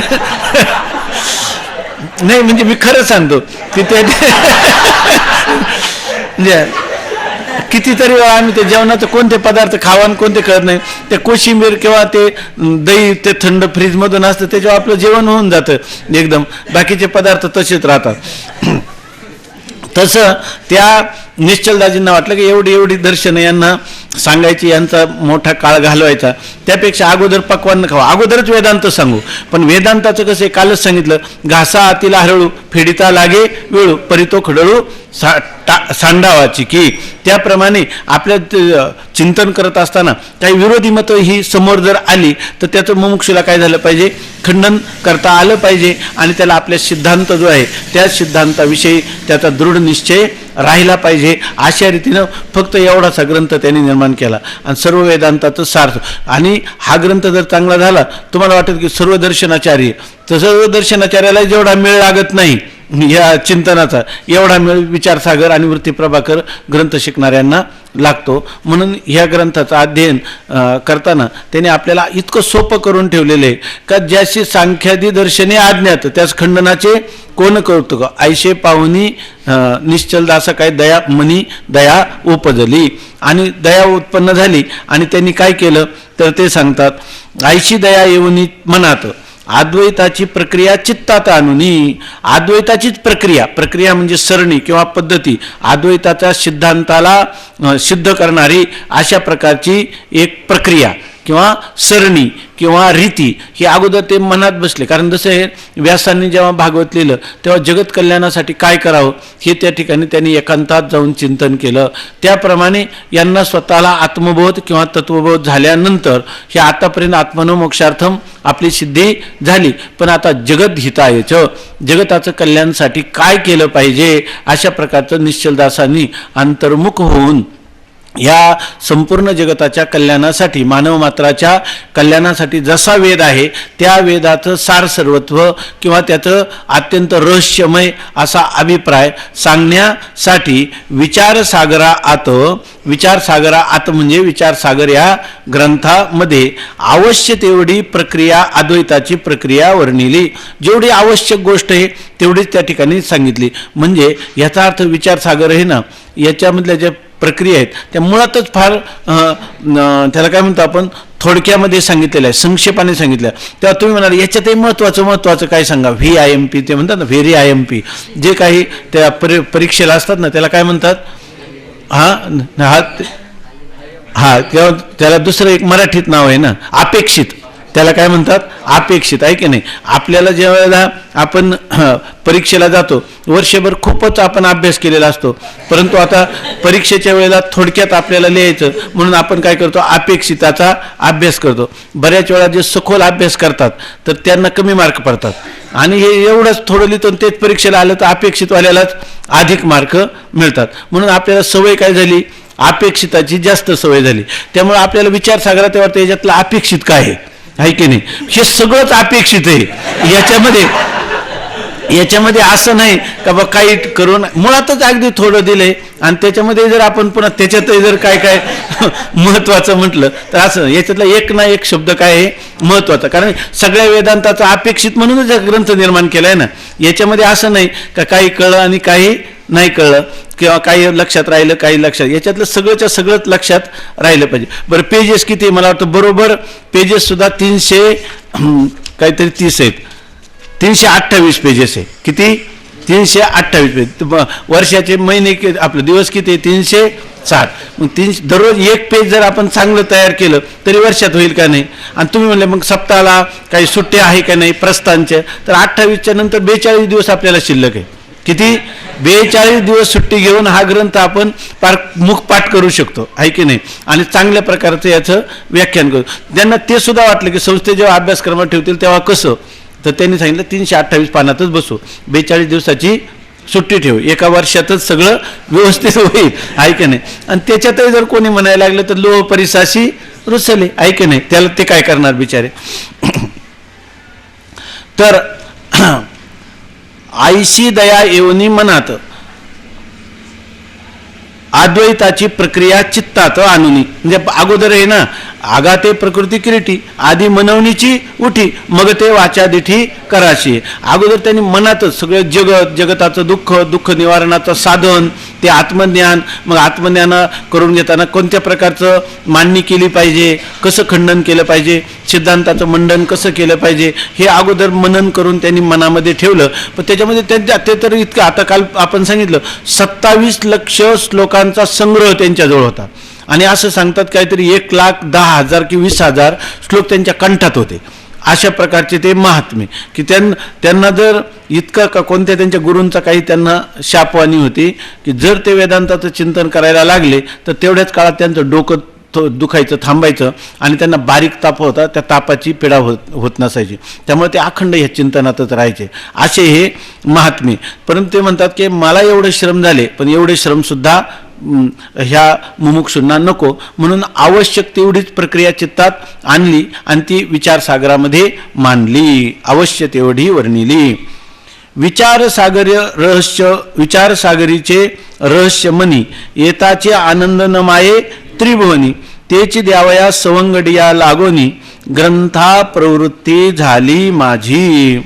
नाही, म्हणजे मी खरं सांगतो की ते म्हणजे कितीतरी वेळा आम्ही ते जेवणाचं कोणते पदार्थ खावा आणि कोणते कळत नाही. ते कोशिंबीर किंवा ते दही ते थंड फ्रीजमधून असतं त्याच्यावर आपलं जेवण होऊन जातं एकदम, बाकीचे पदार्थ तसेच राहतात. तसं त्या निश्चलदाजींना वाटलं की एवढी दर्शनं यांना सांगायची, यांचा मोठा काळ घालवायचा, त्यापेक्षा अगोदर पक्वान्न खावा, अगोदरच वेदांत सांगू. पण वेदांताचं कसं आहे, कालच सांगितलं, घासा आतीला हरळू फेडिता लागे वेळू परितो खडळू सांडावाची की. त्याप्रमाणे आपल्या चिंतन करत असताना काही विरोधी मतं ही समोर जर आली तर त्याचं मुमुक्षूला काय झालं पाहिजे, खंडन करता आलं पाहिजे आणि त्याला आपल्या सिद्धांत जो आहे त्या सिद्धांताविषयी त्याचा दृढ निश्चय राहिला पाहिजे. अशा रीतीनं फक्त एवढासा ग्रंथ त्यांनी निर्माण केला आणि सर्व वेदांताचं सार. आणि हा ग्रंथ जर चांगला झाला, तुम्हाला वाटत की सर्व दर्शनाचार्य, तर सर्व दर्शनाचार्याला जेवढा मेळ लागत नाही या चिंतनाचा, एवढा मेळ विचारसागर आणि वृत्ती प्रभाकर ग्रंथ शिकणाऱ्यांना लागतो. म्हणून ह्या ग्रंथाचं अध्ययन करताना त्याने आपल्याला इतकं सोपं करून ठेवलेलं आहे का ज्याशी सांख्यादी दर्शने अज्ञात त्यास खंडनाचे कोण कौतुक, ऐशे पाहुनी निश्चलदास काय दया मनी दया उपजली. आणि दया उत्पन्न झाली आणि त्यांनी काय केलं तर ते सांगतात, ऐशी दया येऊनी मनात अद्वैताची प्रक्रिया चित्तात आणूनी. अद्वैताचीच प्रक्रिया म्हणजे सरणी किंवा पद्धती, अद्वैताच्या सिद्धांताला सिद्ध करणारी अशा प्रकारची एक प्रक्रिया किंवा सरणी किंवा रीती ही अगोदर ते मनात बसले. कारण जसं हे व्यासांनी जेव्हा भागवत लिहिलं तेव्हा जगत कल्याणासाठी काय करावं हे त्या ठिकाणी त्यांनी एकांतात जाऊन चिंतन केलं. त्याप्रमाणे यांना स्वतःला आत्मबोध किंवा तत्वबोध झाल्यानंतर हे आतापर्यंत आत्मनो मोक्षार्थम आपली सिद्धी झाली. पण आता जगत हितायचं, जगताचं कल्याणासाठी काय केलं पाहिजे अशा प्रकारचं निश्चलदासांनी अंतर्मुख होऊन या संपूर्ण जगताच्या कल्याणासाठी, मानव मात्राच्या कल्याणासाठी जसा वेद आहे त्या वेदाचं सार सर्वत्व किंवा त्याचं अत्यंत रहस्यमय असा अभिप्राय सांगण्यासाठी विचारसागरा आत म्हणजे विचारसागर या ग्रंथामध्ये आवश्यक तेवढी प्रक्रिया, अद्वैताची प्रक्रिया वर्णिली. जेवढी आवश्यक गोष्ट आहे तेवढीच त्या ठिकाणी सांगितली. म्हणजे याचा अर्थ विचारसागर आहे ना, याच्यामधल्या ज्या प्रक्रिया आहेत त्या मुळातच फार त्याला काय म्हणतो आपण थोडक्यामध्ये सांगितलेलं आहे, संक्षेपाने सांगितलं. तेव्हा तुम्ही म्हणाल याच्यातही महत्त्वाचं काय सांगा, VIMP ते म्हणतात ना, व्हेरी IMP, जे काही त्या परीक्षेला असतात ना त्याला काय म्हणतात, हा, किंवा त्याला दुसरं एक मराठीत नाव आहे ना, अपेक्षित. त्याला काय म्हणतात? अपेक्षित, आहे की नाही. आपल्याला ज्या वेळेला आपण परीक्षेला जातो, वर्षभर खूपच आपण अभ्यास केलेला असतो, परंतु आता परीक्षेच्या वेळेला थोडक्यात आपल्याला लिहायचं म्हणून आपण काय करतो? अपेक्षिताचा अभ्यास करतो. बऱ्याच वेळा जे सखोल अभ्यास करतात तर त्यांना कमी मार्क पडतात, आणि हे एवढंच थोडं लिहितो तेच परीक्षेला आलं तर अपेक्षितवाल्यालाच अधिक मार्क मिळतात. म्हणून आपल्याला सवय काय झाली? अपेक्षिताची जास्त सवय झाली. त्यामुळे आपल्याला विचारसागरात वाटतं याच्यातलं अपेक्षित काय आहे की नाही. हे सगळंच अपेक्षित आहे. याच्यामध्ये असं नाही का बा काही करून मुळातच अगदी थोडं दिलंय आणि त्याच्यामध्ये जर आपण पुन्हा त्याच्यातही जर काय काय महत्वाचं म्हटलं तर असं याच्यातला एक ना एक शब्द काय आहे महत्वाचा. कारण सगळ्या वेदांताचा अपेक्षित म्हणूनच हा ग्रंथ निर्माण केलाय ना. याच्यामध्ये असं नाही का काही कळलं आणि काही नाही कळलं, किंवा काही लक्षात राहिलं काही लक्षात, याच्यातलं सगळंच्या सगळंच लक्षात राहिलं पाहिजे. बरं, पेजेस किती? मला वाटतं बरोबर पेजेस सुद्धा 330 आहेत. 328 पेजेस आहे. किती? 328 पेज. वर्षाचे महिने आपले दिवस किती? 360. मग दररोज एक पेज जर आपण चांगलं तयार केलं तरी वर्षात होईल का नाही. आणि तुम्ही म्हणले मग सप्ताहाला काही सुट्ट्या आहे का नाही प्रस्थानच्या, तर 28च्या नंतर 42 दिवस आपल्याला शिल्लक आहे. किती? 42 दिवस सुट्टी घेऊन हा ग्रंथ आपण मुखपाठ करू शकतो, आहे की नाही. आणि चांगल्या प्रकारचं याचं व्याख्यान करू. त्यांना ते सुद्धा वाटलं की संस्थे जेव्हा अभ्यासक्रमात ठेवतील तेव्हा कसं, तर त्यांनी सांगितलं 328 पानातच बसू, 42 दिवसाची सुट्टी ठेवू, एका वर्षातच सगळं व्यवस्थित होईल, आहे की नाही. आणि त्याच्यातही जर कोणी म्हणायला लागलं तर लोह परिसाशी रुसले, आहे की नाही. त्याला ते काय करणार बिचारे. तर आईशी दया येऊनी मनात, अद्वैताची प्रक्रिया चित्तात आणुनी. म्हणजे अगोदर आहे ना, आगाते प्रकृती किरीटी, आधी मनवणीची उठी, मग ते वाचा दिठी कराशी. अगोदर त्यांनी मनातच सगळं जगताचं दुःख निवारणाचं साधन, ते आत्मज्ञान. मग आत्मज्ञान करून घेताना कोणत्या प्रकारचं मांडणी केली पाहिजे, कसं खंडन केलं पाहिजे, सिद्धांताचं मंडन कसं केलं पाहिजे, हे अगोदर मनन करून त्यांनी मनामध्ये ठेवलं. पण त्याच्यामध्ये ते तर इतकं, आता काल आपण सांगितलं 27 लक्ष श्लोकांचा संग्रह त्यांच्याजवळ होता. आणि असं सांगतात काहीतरी 1,10,000 की 20,000 श्लोक त्यांच्या कंठात होते. अशा प्रकारचे ते महात्मे की त्यांना जर इतका का कोणत्या त्यांच्या गुरूंचा काही त्यांना शापवाणी होती की जर ते वेदांताचं चिंतन करायला लागले तर तेवढ्याच काळात त्यांचं डोकं दुखायचं, थांबायचं, आणि त्यांना बारीक ताप होता, त्या तापाची पीडा होत नसायची. त्यामुळे ते अखंड ह्या चिंतनातच राहायचे, असे हे महात्मे. परंतु ते म्हणतात की मला एवढे श्रम झाले, पण एवढे श्रमसुद्धा ह्या मुमुक्षूंना नको, म्हणून आवश्यक तेवढीच प्रक्रिया चित्तात आणली आणि ती विचारसागरामध्ये मांडली, अवश्य तेवढी वर्णिली. विचारसागरीचे रहस्य मनी, येताचे आनंद न माये त्रिभुवनी, तेची द्यावया सवंगडिया लागोनी, ग्रंथा प्रवृत्ती झाली माझी.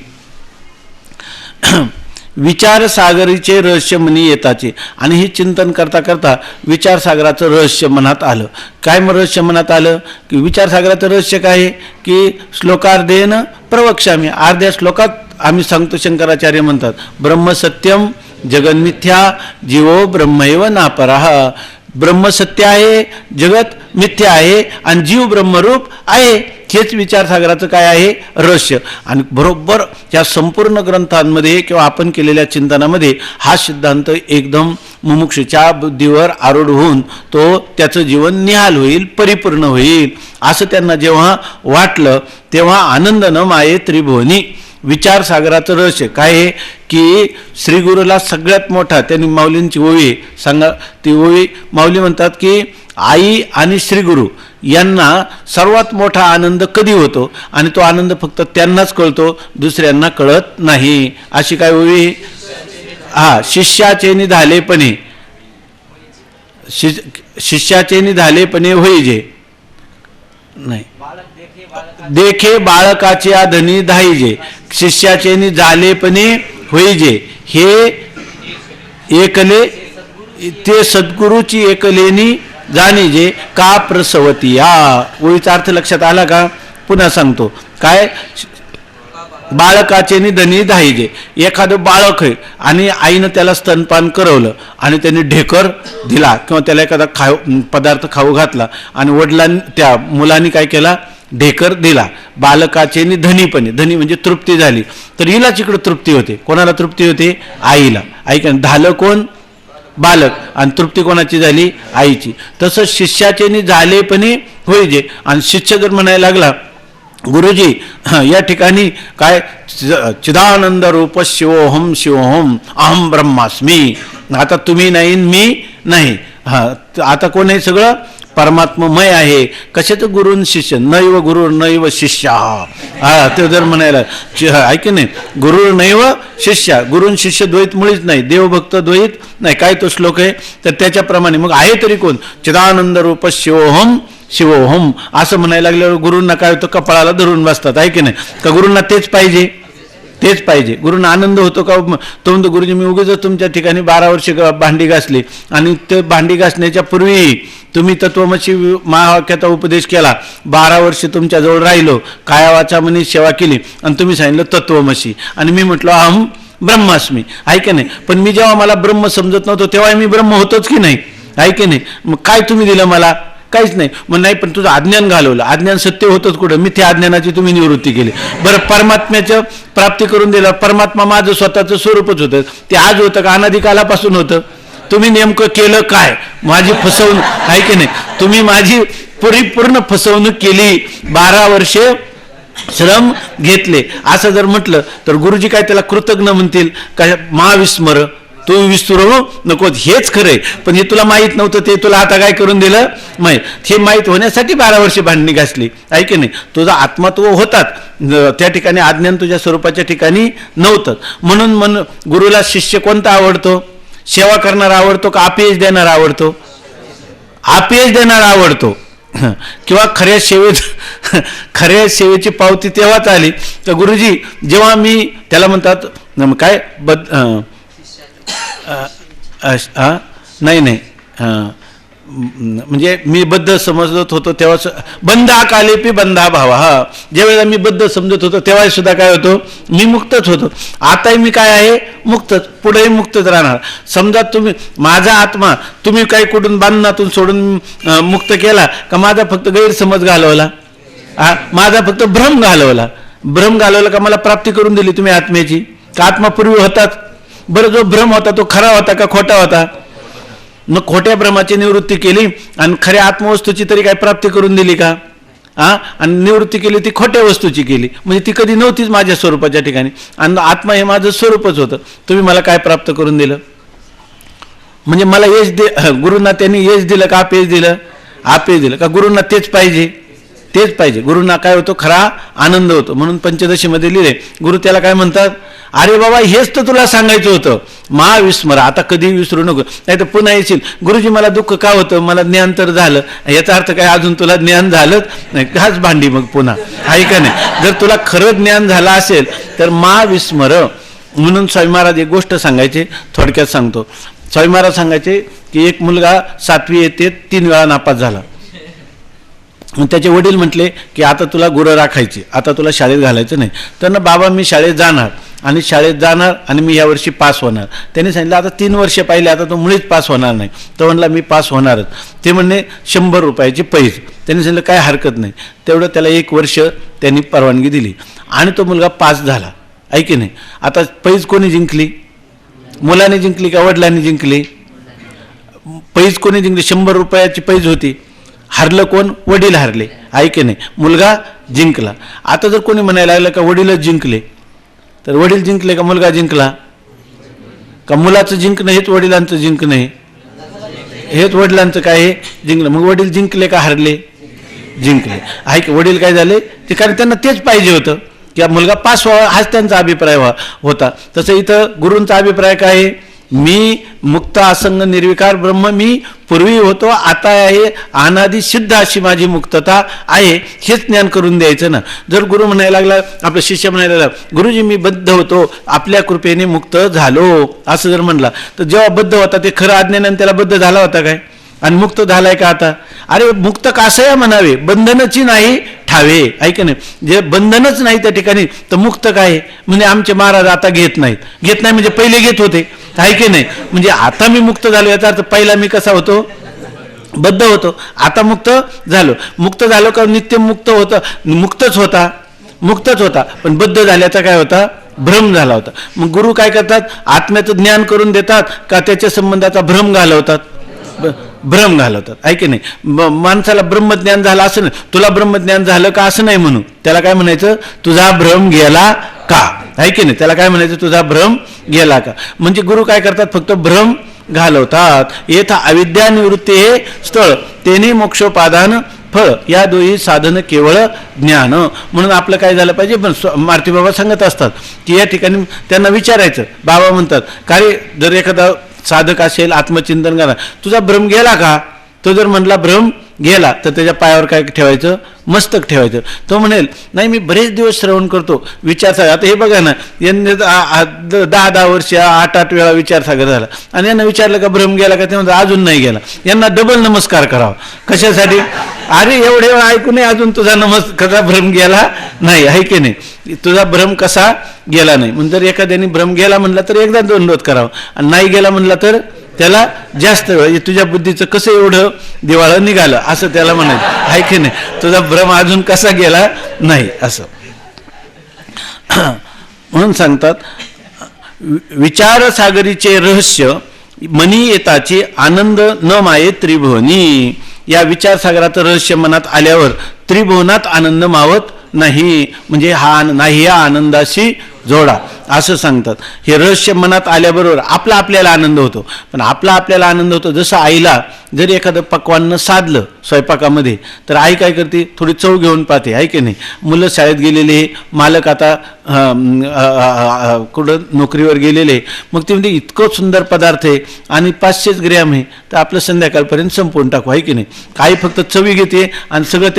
विचारसागरीचे रहस्य मनी येताचे. आणि हे चिंतन करता करता विचारसागराचं रहस्य मनात आलं. काय रहस्य मनात आलं की विचारसागराचं रहस्य काय आहे की श्लोकार्धेन प्रवक्ष्यामी, अर्ध्या श्लोकात आम्ही सांगतो. शंकराचार्य म्हणतात ब्रह्म सत्यम जगन्मिथ्या जीवो ब्रह्मैव नापरः. ब्रह्म सत्य आहे, जगत मिथ्या आहे आणि जीव ब्रह्मरूप आहे. हेच विचारसागराचं काय आहे रहस्य. आणि बरोबर या संपूर्ण ग्रंथांमध्ये किंवा आपण केलेल्या चिंतनामध्ये हा सिद्धांत एकदम मुमुक्षूच्या बुद्धीवर आरूढ होऊन तो त्याचं जीवन निहाल होईल, परिपूर्ण होईल, असं त्यांना जेव्हा वाटलं तेव्हा आनंद न माये त्रिभुवनी. विचारसागराचं रहस्य काय आहे की श्रीगुरूला सगळ्यात मोठा, त्यांनी माऊलींची ओवी सांगा, ती ओवी माऊली म्हणतात की आई आणि श्रीगुरू यांना सर्वात मोठा आनंद कधी होतो आणि तो आनंद फक्त त्यांनाच कळतो, दुसऱ्यांना कळत नाही. अशी काय ओवी? शिष्याचे निधालेपणे, शिष्याचे निधालेपणे होईजे नाही, देखे बाळकाचे आधनी धाईजे, शिष्याचे झालेपणे होईजे, हे एकले ते सद्गुरूची एकलेनी जाणीजे का प्रसवती. या ओळीचा अर्थ लक्षात आला का? पुन्हा सांगतो. काय? बाळकाचे निधनी धाईजे. एखादं बाळक आहे आणि आईनं त्याला स्तनपान करवलं आणि त्यांनी ढेकर दिला किंवा त्याला एखादा पदार्थ खाऊ घातला आणि वडिलांनी त्या मुलांनी काय केला, ढेकर दिला. बालकाचे धनीपणे, धनी म्हणजे तृप्ती झाली, तर हिलाच इकडं तृप्ती होते. कोणाला तृप्ती होते? आईला. ऐका, झालं कोण? बालक. आणि तृप्ती कोणाची झाली? आईची. तसं शिष्याचे झालेपणे होईजे. आणि शिष्य जर म्हणायला लागला, गुरुजी या ठिकाणी काय चिदानंद रूप शिवोहम शिवोहम अहम ब्रह्मास्मी, आता तुम्ही नाही मी नाही, आता कोण आहे? सगळं परमात्ममय आहे. कशाचं? गुरुन शिष्य. नैव गुरु नैव शिष्य. ते जर म्हणायला ऐके नाही, गुरु नैव शिष्य, गुरुन शिष्य द्वैत मुळीच नाही, देवभक्त द्वैत नाही. काय तो श्लोक आहे? तर त्याच्याप्रमाणे मग आहे तरी कोण? चिदानंद रूप शिवोहम शिवोहम असं म्हणायला लागल्यावर गुरूंना काय होतं? कपाळाला धरून बसतात. आहे की नाही? का गुरूंना तेच पाहिजे? तेच पाहिजे. गुरूंना आनंद होतो का? तो म्हणतो, गुरुजी मी उगीच तुमच्या ठिकाणी 12 वर्ष भांडी घासली आणि ते भांडी घासण्याच्या पूर्वी तुम्ही तत्वमसी महावाक्याचा उपदेश केला, 12 वर्ष तुमच्याजवळ राहिलो, काया वाचा मनी सेवा केली आणि तुम्ही सांगितलं तत्वमसी आणि मी म्हटलं अहम ब्रह्मास्मी. आहे की नाही? पण मी जेव्हा मला ब्रह्म समजत नव्हतो तेव्हा मी ब्रह्म होतोच की नाही? आहे की नाही? मग काय तुम्ही दिलं मला? काहीच नाही. मग नाही, पण तुझं अज्ञान घालवलं. अज्ञान सत्य होतच कुठं? मी त्या अज्ञानाची तुम्ही निवृत्ती केली. बरं, परमात्म्याचं प्राप्ती करून दिलं. परमात्मा माझं स्वतःचं स्वरूपच होतं. ते आज होतं का? अनादिकालापासून होतं. तुम्ही नेमकं केलं काय? माझी फसवणूक. आहे की नाही? तुम्ही माझी परिपूर्ण फसवणूक केली. 12 वर्ष श्रम घेतले असं जर म्हटलं तर गुरुजी काय त्याला कृतज्ञ म्हणतील का? महाविस्मर, तू विसरू नको, हेच खरंय. पण हे तुला माहीत नव्हतं, ते तुला आता काय करून दिलं माहीत. हे माहीत होण्यासाठी 12 वर्ष भांडणी घासली. आहे की नाही? तुझा आत्मत्व होतात त्या ठिकाणी, अज्ञान तुझ्या स्वरूपाच्या ठिकाणी नव्हतं. म्हणून गुरुला शिष्य कोणता आवडतो? सेवा करणारा आवडतो का अपयश देणारा आवडतो? अपयश देणारा आवडतो. किंवा खऱ्या सेवेची पावती तेव्हाच आली तर गुरुजी जेव्हा मी त्याला म्हणतात काय नाही म्हणजे मी बद्ध समजत होतो तेव्हा बंधा कालेपी बंधा भावा. ज्यावेळेला मी बद्ध समजत होतो तेव्हा सुद्धा काय होतो? मी मुक्तच होतो. आताही मी काय आहे? मुक्तच. पुढेही मुक्तच राहणार. समजा तुम्ही माझा आत्मा तुम्ही काही कुठून बांधनातून सोडून मुक्त केला का? माझा फक्त गैरसमज घालवला, माझा फक्त भ्रम घालवला. भ्रम घालवला का? मला प्राप्ती करून दिली तुम्ही आत्म्याची. का आत्मापूर्वी होताच? बरं, जो भ्रम होता तो खरा होता का खोटा होता? मग खोट्या भ्रमाची निवृत्ती केली आणि खऱ्या आत्मवस्तूची तरी काय प्राप्ती करून दिली का? आणि निवृत्ती केली ती खोट्या वस्तूची केली. म्हणजे ती कधी नव्हतीच माझ्या स्वरूपाच्या ठिकाणी आणि आत्मा हे माझं स्वरूपच होतं. तुम्ही मला काय प्राप्त करून दिलं? म्हणजे मला यश गुरूंना त्यांनी यश दिलं का अपयश दिलं? अपयश दिलं. का गुरूंना तेच पाहिजे? तेच पाहिजे. गुरूंना काय होतो? खरा आनंद होतो. म्हणून पंचदशीमध्ये लिहिले गुरु त्याला काय म्हणतात? अरे बाबा, हेच तर तुला सांगायचं होतं, महाविस्मर, आता कधी विसरू नको, नाही तर पुन्हा येशील. गुरुजी मला दुःख का होतं? मला ज्ञान तर झालं. याचा अर्थ काय? अजून तुला ज्ञान झालंच नाही, काच भांडी मग पुन्हा. आहे का नाही? जर तुला खरं ज्ञान झालं असेल तर महाविस्मर. म्हणून स्वामी महाराज एक गोष्ट सांगायचे, थोडक्यात सांगतो. स्वामी महाराज सांगायचे की एक मुलगा 7वी येते 3 वेळा नापास झाला. मग त्याचे वडील म्हटले की आता तुला गुरं राखायची, आता तुला शाळेत घालायचं नाही. तर ना बाबा मी शाळेत जाणार आणि मी यावर्षी पास होणार. त्यांनी सांगितलं आता 3 वर्ष पाहिले, आता तो मुळीच पास होणार नाही. तो म्हणला मी पास होणारच. ते म्हणणे 100 रुपयाची पैज. त्यांनी सांगितलं काय हरकत नाही. तेवढं त्याला 1 वर्ष त्यांनी परवानगी दिली आणि तो मुलगा पास झाला. ऐके नाही? आता पैज कोणी जिंकली? मुलाने जिंकली का वडिलांनी जिंकली? पैज कोणी जिंकली? 100 रुपयाची पैज होती. हरलं कोण? वडील हरले. ऐके नाही? मुलगा जिंकला. आता जर कोणी म्हणायला लागलं का वडीलच जिंकले, तर वडील जिंकले का मुलगा जिंकला? का मुलाचं जिंकणं हेच वडिलांचं जिंकणं आहे? हेच वडिलांचं काय आहे? जिंकलं. मग वडील जिंकले का हरले? जिंकले. ऐक, वडील काय झाले? ते कारण त्यांना तेच पाहिजे होतं की मुलगा पास व्हावा, हाच त्यांचा अभिप्राय होता. तसं इथं गुरूंचा अभिप्राय काय आहे? मी मुक्त असंग निर्विकार ब्रह्म, मी पूर्वी होतो, आता आहे, अनादि सिद्ध अशी माझी मुक्तता आहे, हेच ज्ञान करून द्यायचं ना. जर गुरु म्हणायला लागला, आपला शिष्य म्हणायला लागला गुरुजी मी बद्ध होतो, आपल्या कृपेने मुक्त झालो असं जर म्हणला, तर जेव्हा बद्ध होता ते खरं अज्ञानाने त्याला बद्ध झाला होता काय? आणि मुक्त झालाय का आता? अरे मुक्त कासया म्हणावे, बंधनची नाही ठावे, ऐक नाही, जे बंधनच नाही त्या ठिकाणी तर मुक्त काय? म्हणजे आमचे महाराज आता घेत नाहीत. घेत नाही म्हणजे पहिले घेत होते, ऐके नाही, म्हणजे आता मी मुक्त झालो याचा अर्थ पहिला मी कसा होतो? बद्ध होतो. आता मुक्त झालो. मुक्त झालो का नित्य मुक्त होतं? मुक्तच होता, पण बद्ध झाल्याचा काय होता? भ्रम झाला होता. मग गुरु काय करतात? आत्म्याचं ज्ञान करून देतात का त्याच्या संबंधाचा भ्रम घालवतात? भ्रम घालवतात, ऐके नाही. माणसाला ब्रह्मज्ञान झालं असं नाही, तुला ब्रह्मज्ञान झालं का असं नाही म्हणू, त्याला काय म्हणायचं? तुझा भ्रम गेला का, ऐके नाही, त्याला काय म्हणायचं? तुझा भ्रम गेला का. म्हणजे गुरु काय करतात? फक्त भ्रम घालवतात. येथा अविद्या निवृत्ती हे स्थळ, तेने मोक्षोपादान फळ, या दोही साधन केवळ ज्ञान. म्हणून आपलं काय झालं पाहिजे? पण मारुती बाबा सांगत असतात की या ठिकाणी त्यांना विचारायचं. बाबा म्हणतात का रे, जर एखादा साधक असेल, आत्मचिंतन करा, तुझा भ्रम गेला का? तो जर म्हणला भ्रम गेला तर त्याच्या पायावर काय ठेवायचं? मस्तक ठेवायचं. तो म्हणेल नाही मी बरेच दिवस श्रवण करतो, विचारसागर. आता हे बघा ना, यांनी 10 वर्ष 8 वेळा विचारसागर झाला आणि यांना विचारलं का भ्रम गेला का? ते म्हणतात अजून नाही गेला. यांना डबल नमस्कार करावा. कशासाठी? अरे एवढे वेळा ऐकूनही अजून तुझा कसा भ्रम गेला नाही, आहे की नाही? तुझा भ्रम कसा गेला नाही. म्हणजे जर एखाद्याने भ्रम गेला म्हणला तर एकदा दंडवत करावा, आणि नाही गेला म्हणला तर त्याला जास्त वेळ, तुझ्या बुद्धीचं कसं एवढं दिवाळं निघालं असं त्याला म्हणायचं, आहे की नाही? तुझा भ्रम अजून कसा गेला नाही असं. म्हणून सांगतात विचारसागरीचे रहस्य मनी येताचे आनंद न माये त्रिभुवनी. या विचारसागराचं रहस्य मनात आल्यावर त्रिभुवनात आनंद मावत नाही, म्हणजे हा नाही या आनंदाशी जोडा असं सांगतात. हे रहस्य मनात आल्याबरोबर आपल्याला आनंद होतो. पण आपल्याला आनंद होतो जसं आईला जर एखादं पक्वान्न साधलं स्वयंपाकामध्ये तर आई काय करते? थोडी चव घेऊन पाहते, आहे की नाही? मुलं शाळेत गेलेले, मालक आता कुठं नोकरीवर गेलेले, मग ते म्हणजे इतकं सुंदर पदार्थ आहे आणि 500 ग्रॅम आहे तर आपलं संध्याकाळपर्यंत संपवून टाकू, आहे की नाही? आई फक्त चवी घेते आणि सगळं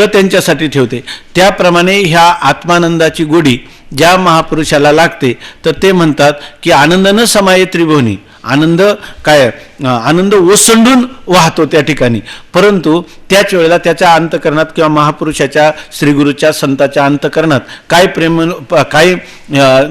त्यांच्यासाठी ठेवते. त्याप्रमाणे ह्या आत्मानंदाची गोडी ज्या महापुरुषाला लागते तर ते म्हणतात की आनंद न समाये त्रिभुवनी. आनंद काय? आनंद ओसंडून वाहतो त्या ठिकाणी, परंतु त्याच वेळेला त्याच्या अंतकरणात किंवा महापुरुषाच्या, श्रीगुरूच्या, संताच्या अंतकरणात काय काय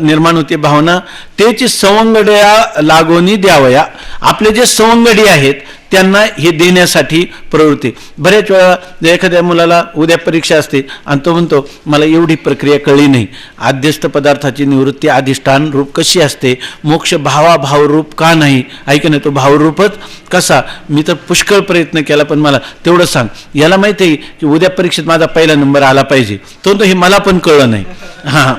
निर्माण होते भावना? त्याची सवंगड्या लागोनी द्यावया. आपले जे सवंगडी आहेत त्यांना हे देण्यासाठी प्रवृत्ती. बरेच वेळा एखाद्या मुलाला उद्या परीक्षा असते आणि तो म्हणतो मला एवढी प्रक्रिया कळली नाही, आद्यस्थ पदार्थाची निवृत्ती अधिष्ठान रूप कशी असते, मोक्ष भावरूप का नाही, ऐक नाही, तो भावरूपच कसा? मी तर पुष्कळ प्रयत्न केला पण मला तेवढं सांग. याला माहिती आहे की उद्या परीक्षेत माझा पहिला नंबर आला पाहिजे, तो हे मला पण कळलं नाही. हां,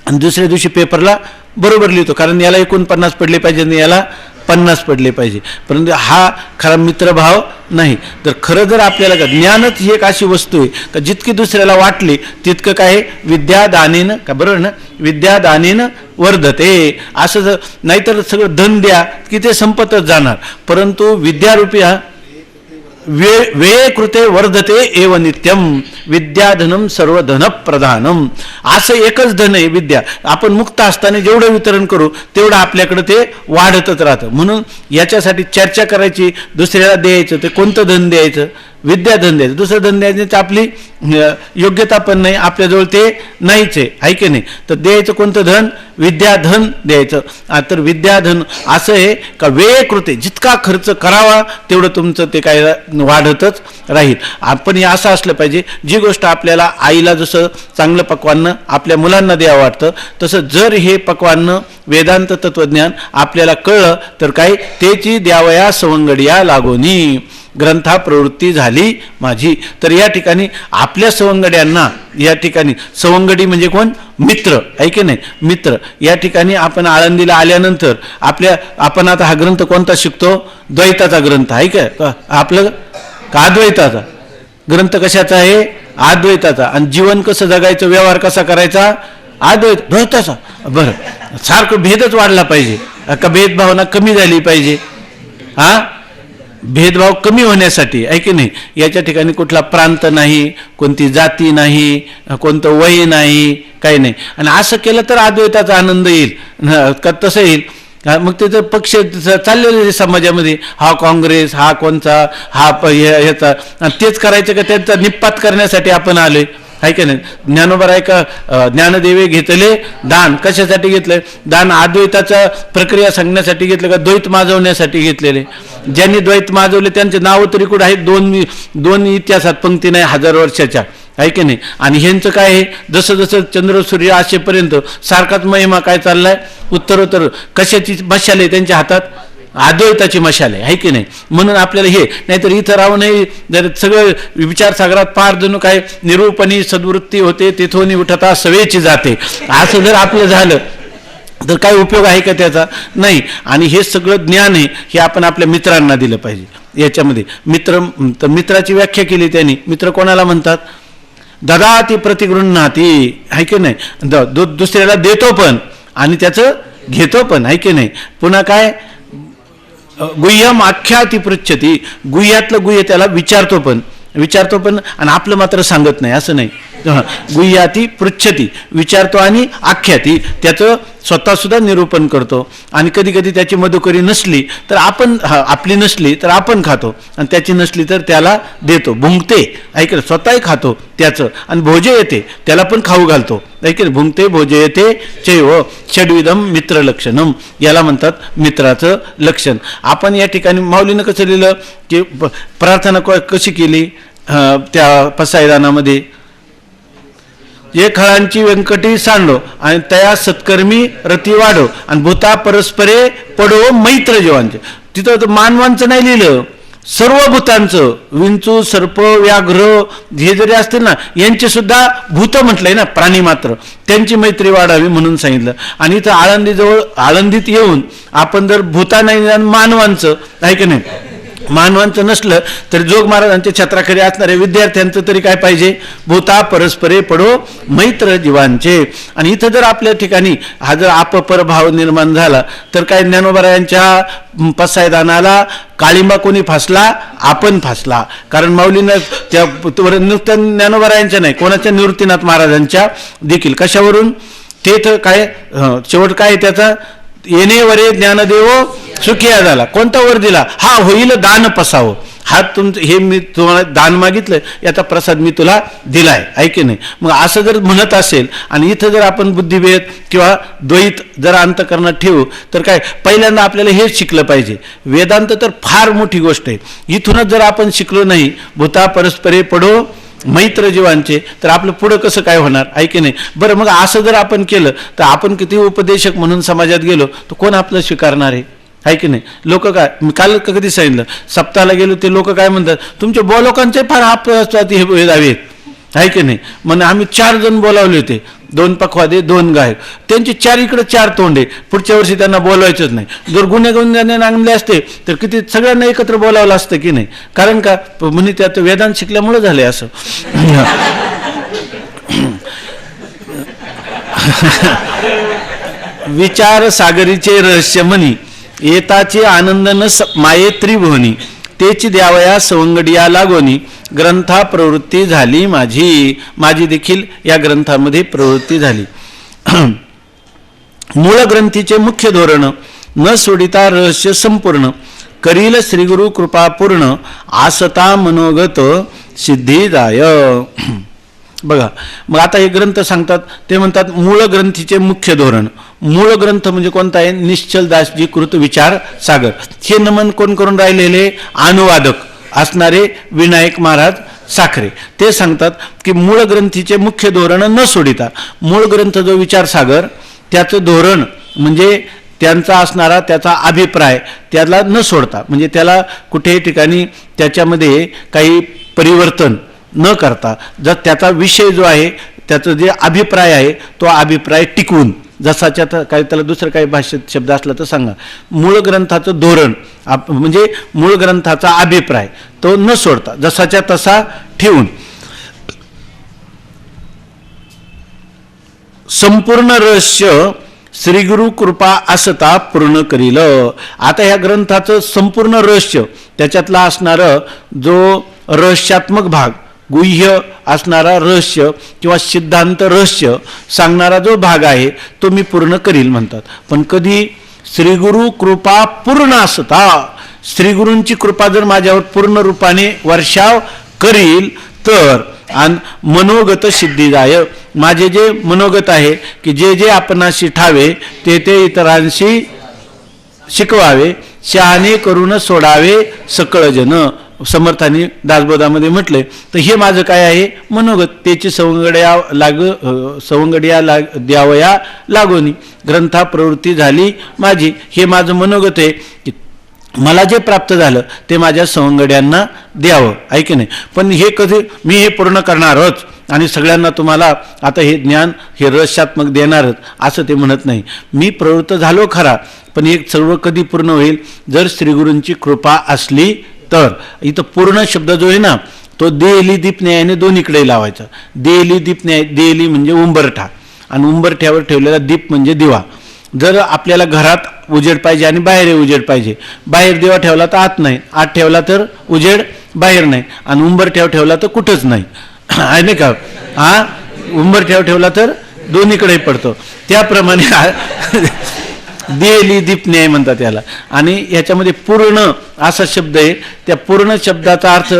आणि दुसऱ्या दिवशी पेपरला बरोबर लिहितो कारण याला 49 पडले पाहिजे आणि याला 50 पडले पाहिजे. परंतु हा खरा मित्रभाव नाही. तर खरं जर आपल्याला का ज्ञानच ही एक अशी वस्तू आहे का जितकी दुसऱ्याला वाटली तितकं काय? विद्यादानेनं, का बरोबर ना? विद्यादानेनं वर्धते. असं जर नाहीतर सगळं धन द्या की ते संपतच जाणार, परंतु विद्यारूपी हा वे कृते वर्धते एव नित्यम विद्याधनम सर्वधन प्रधानम. असं एकच धन आहे विद्या. आपण मुक्त असताना जेवढं वितरण करू तेवढं आपल्याकडे ते वाढतच राहतं. म्हणून याच्यासाठी चर्चा करायची, दुसऱ्याला द्यायचं ते कोणतं धन द्यायचं? विद्याधन द्यायचं. दुसरं धन द्यायचं आपली योग्यता पण नाही, आपल्याजवळ ते नाहीच आहे की नाही? तर द्यायचं कोणतं धन? विद्याधन द्यायचं. तर विद्याधन असं आहे का वेळ कृते, जितका खर्च करावा तेवढं तुमचं ते काय वाढतच राहील. आपण हे असं असलं पाहिजे, जी गोष्ट आपल्याला आईला जसं चांगलं पक्वान्न आपल्या मुलांना द्यावं वाटतं तसं जर हे पक्वान्न वेदांत तत्वज्ञान आपल्याला कळलं तर काय? त्याची द्यावया सवंगडिया लागोनी ग्रंथा प्रवृत्ती झाली माझी. तर या ठिकाणी आपल्या सवंगड्यांना, या ठिकाणी सवंगडी म्हणजे कोण? मित्र, आहे की नाही? मित्र. या ठिकाणी आपण आळंदीला आल्यानंतर आपण आता हा ग्रंथ कोणता शिकतो? द्वैताचा ग्रंथ आहे का आपलं? का अद्वैताचा ग्रंथ? कशाचा आहे? अद्वैताचा. आणि जीवन कसं जगायचं, व्यवहार कसा करायचा? द्वैताचा. बरं, सारखं भेदच वाढला पाहिजे का भेदभावना कमी झाली पाहिजे? हा, भेदभाव कमी होण्यासाठी, आहे की नाही? याच्या ठिकाणी कुठला प्रांत नाही, कोणती जाती नाही, कोणतं वय नाही, काही नाही. आणि असं केलं तर अद्वैताचा आनंद येईल का? तसं येईल मग ते तर पक्ष चाललेले समाजामध्ये, हा काँग्रेस, हा कोणचा, हा ह्याचा, तेच करायचं का त्यांचा निपात करण्यासाठी आपण आलोय, आहे का नाही? ज्ञानोबा आहे का ज्ञानदेवे घेतले दान, कशासाठी घेतलं दान? अद्वैताचा प्रक्रिया सांगण्यासाठी घेतलं का द्वैत माजवण्यासाठी घेतलेले? ज्यांनी द्वैत माजवले त्यांचे नाव तरी कुठे आहेत? दोन इतिहासात पंक्ती नाही 1000 वर्षाच्या, आहे की नाही? आणि ह्यांचं काय आहे, जसं जसं चंद्र सूर्य असेपर्यंत सारखाच महिमा काय चाललाय, उत्तरोत्तर. कशाची मशाल आहे त्यांच्या हातात? अद्वैताची मशाल आहे की नाही? म्हणून आपल्याला हे, नाहीतर इथं राहूनही जर सगळं विचारसागरात पार जणू काय निरूपणी सद्वृत्ती होते, तिथून उठता सवेची जाते, असं जर आपलं झालं तर काय उपयोग आहे का त्याचा? नाही. आणि हे सगळं ज्ञान आहे, हे आपण आपल्या मित्रांना दिलं पाहिजे. याच्यामध्ये मित्राची व्याख्या केली त्यांनी. मित्र कोणाला म्हणतात? ददाती प्रतिगृह्णाती, आहे की नाही? दुसऱ्याला देतो पण आणि त्याचं घेतो पण, आहे की नाही? पुन्हा काय? गुह्यम आख्याती पृच्छती, गुह्यातलं गुह्य त्याला विचारतो पण आणि आपलं मात्र सांगत नाही, असं नाही. गुह्याती पृच्छती, विचारतो आणि आख्याती, त्याचं स्वतः सुद्धा निरूपण करतो. आणि कधी कधी त्याची मधुकरी नसली तर आपण, आपली नसली तर आपण खातो, आणि त्याची नसली तर त्याला देतो. भुंगते, ऐकलं, स्वतःही खातो त्याचं, आणि भोजे येते त्याला पण खाऊ घालतो, ऐकलं. भुंगते भोजे येते चैव षड्विधम मित्र लक्षणम, याला म्हणतात मित्राचं लक्षण. आपण या ठिकाणी माऊलीनं कसं लिहिलं की प्रार्थना कशी केली त्या पसायदानामध्ये? जे खळांची व्यंकटी सांडो आणि तया सत्कर्मी रती वाढो आणि भूता परस्परे पडो मैत्र जीवांचे. तिथं मानवांचं नाही लिहिलं, सर्व भूतांचं, विंचू सर्प व्याघ्र हे जरी असतील ना, यांचे सुद्धा भूत म्हटलंय ना, प्राणी मात्र, त्यांची मैत्री वाढावी म्हणून सांगितलं. आणि इथं आळंदीत येऊन आपण जर भूता नाही मानवांचं, आहे की नाही, मानवांचं नसलं तर जोग महाराजांच्या छत्राखाली असणाऱ्या विद्यार्थ्यांचं तरी काय पाहिजे? भूता परस्परे पडो मैत्र जीवांचे. आणि इथं जर आपल्या ठिकाणी हा जर अपपर भाव निर्माण झाला तर काय, ज्ञानोबरायांच्या पसायदानाला काळिंबा कोणी फासला? आपण फासला. कारण माऊलीनं त्या नुसत्या ज्ञानोबरायांच्या नाही, कोणाच्या निवृत्तीनाथ महाराजांच्या देखील. कशावरून? ते तर काय शेवट काय त्याचा? येणे वरे ज्ञानदेव सुखिया झाला. कोणता वर दिला? हा होईल दान पसावं. हा तुमचं, हे मी तुम्हाला दान मागितलं, याचा प्रसाद मी तुला दिलाय, आहे की नाही? मग असं जर म्हणत असेल आणि इथं जर आपण बुद्धिभेद किंवा द्वैत जर अंतःकरणात ठेवू तर काय, पहिल्यांदा आपल्याला हेच शिकलं पाहिजे. वेदांत तर फार मोठी गोष्ट आहे. इथूनच जर आपण शिकलो नाही भूता परस्परे पडो मैत्र जीवांचे, तर आपलं पुढं कसं काय होणार, आहे की नाही? बरं, मग असं जर आपण केलं तर आपण किती उपदेशक म्हणून समाजात गेलो तर कोण आपलं स्वीकारणार आहे की नाही? लोक काय, मी काल कधी सांगितलं, सप्ताहाला गेलो ते लोक काय म्हणतात, तुमच्या बोलोकांचे फार हे हवेत, आहे की नाही? म्हणजे आम्ही 4 जण बोलावले होते, 2 पखवादे 2 गायक, त्यांची 4 इकडे 4 तोंडे, पुढच्या वर्षी त्यांना बोलवायचंच नाही. जर गुन्हे आणले असते तर किती सगळ्यांना एकत्र बोलावलं असतं की नाही? कारण का, म्हणजे त्यात वेदांत शिकल्यामुळे झाले असं. विचार सागरीचे रहस्य म्हणी, येताचे आनंद न माये त्रिभुवनी, तेची द्यावया सवंगडिया लागोनी, ग्रंथा प्रवृत्ती झाली माझी देखील या ग्रंथामध्ये प्रवृत्ती झाली. मूळ ग्रंथीचे मुख्य धोरण, न सोडिता रहस्य संपूर्ण, करील श्रीगुरु कृपा पूर्ण, आसता मनोगत सिद्धीदाय. बघा, मग आता हे ग्रंथ सांगतात, ते म्हणतात मूळ ग्रंथीचे मुख्य धोरण. मूळ ग्रंथ म्हणजे कोणता आहे? निश्चलदासजी कृत विचार सागर. हे नमन कोण करून राहिलेले? अनुवादक असणारे विनायक महाराज साखरे. ते सांगतात की मूळ ग्रंथीचे मुख्य धोरण न सोडिता, मूळ ग्रंथ जो विचार सागर त्याचं धोरण म्हणजे त्यांचा असणारा त्याचा अभिप्राय त्याला न सोडता, म्हणजे त्याला कुठेही ठिकाणी त्याच्यामध्ये काही परिवर्तन न करता, जर त्याचा विषय जो आहे त्याचा जे अभिप्राय आहे तो अभिप्राय टिकवून, जसाच्या काही त्याला दुसरं काही भाषेत शब्द असला तर सांगा, मूळ ग्रंथाचं धोरण म्हणजे मूळ ग्रंथाचा अभिप्राय तो न सोडता जसाच्या तसा ठेवून संपूर्ण रहस्य श्रीगुरु कृपा असता पूर्ण करील. आता ह्या ग्रंथाचं संपूर्ण रहस्य, त्याच्यातला असणारं जो रहस्यात्मक भाग, गुह्य असणारा रहस्य किंवा सिद्धांत रहस्य सांगणारा जो भाग आहे तो मी पूर्ण करील म्हणतात. पण कधी? श्रीगुरु कृपा पूर्ण असता, श्रीगुरूंची कृपा जर माझ्यावर पूर्ण रूपाने वर्षाव करील तर आणि मनोगत सिद्धिदाय, माझे जे मनोगत आहे की जे जे आपणाशी ठावे ते ते इतरांशी शिकवावे, शहाणे करून सोडावे सकळ जन, समर्थांनी दासबोधामध्ये म्हटले. तर हे माझं काय आहे मनोगत, त्याची सवंगड्या द्यावया लागोनी ग्रंथा प्रवृत्ती झाली माझी, हे माझं मनोगत आहे की मला जे प्राप्त झालं ते माझ्या सवंगड्यांना द्यावं, आहे की नाही. पण हे कधी मी हे पूर्ण करणारच आणि सगळ्यांना तुम्हाला आता हे ज्ञान हे रहस्यात्मक देणारच असं ते म्हणत नाही. मी प्रवृत्त झालो खरा, पण हे सर्व कधी पूर्ण होईल जर श्रीगुरूंची कृपा असली तर. इथं पूर्ण शब्द जो आहे ना तो देहली दीप न्यायाने दोन्हीकडे लावायचा. देहली दीप न्याय, देहली म्हणजे उंबरठा आणि उंबरठ्यावर ठेवलेला दीप म्हणजे दिवा. जर आपल्याला घरात उजेड पाहिजे आणि बाहेर उजेड पाहिजे, बाहेर दिवा ठेवला तर आत नाही, आत ठेवला तर उजेड बाहेर नाही, आणि उंबरठ्यावर ठेवला तर कुठंच नाही, आहे नाही का. हा उंबरठ्यावर ठेवला तर दोन्हीकडे पडतो. त्याप्रमाणे देहली दीप न्याय म्हणतात त्याला. आणि याच्यामध्ये पूर्ण असा शब्द आहे, त्या पूर्ण शब्दाचा अर्थ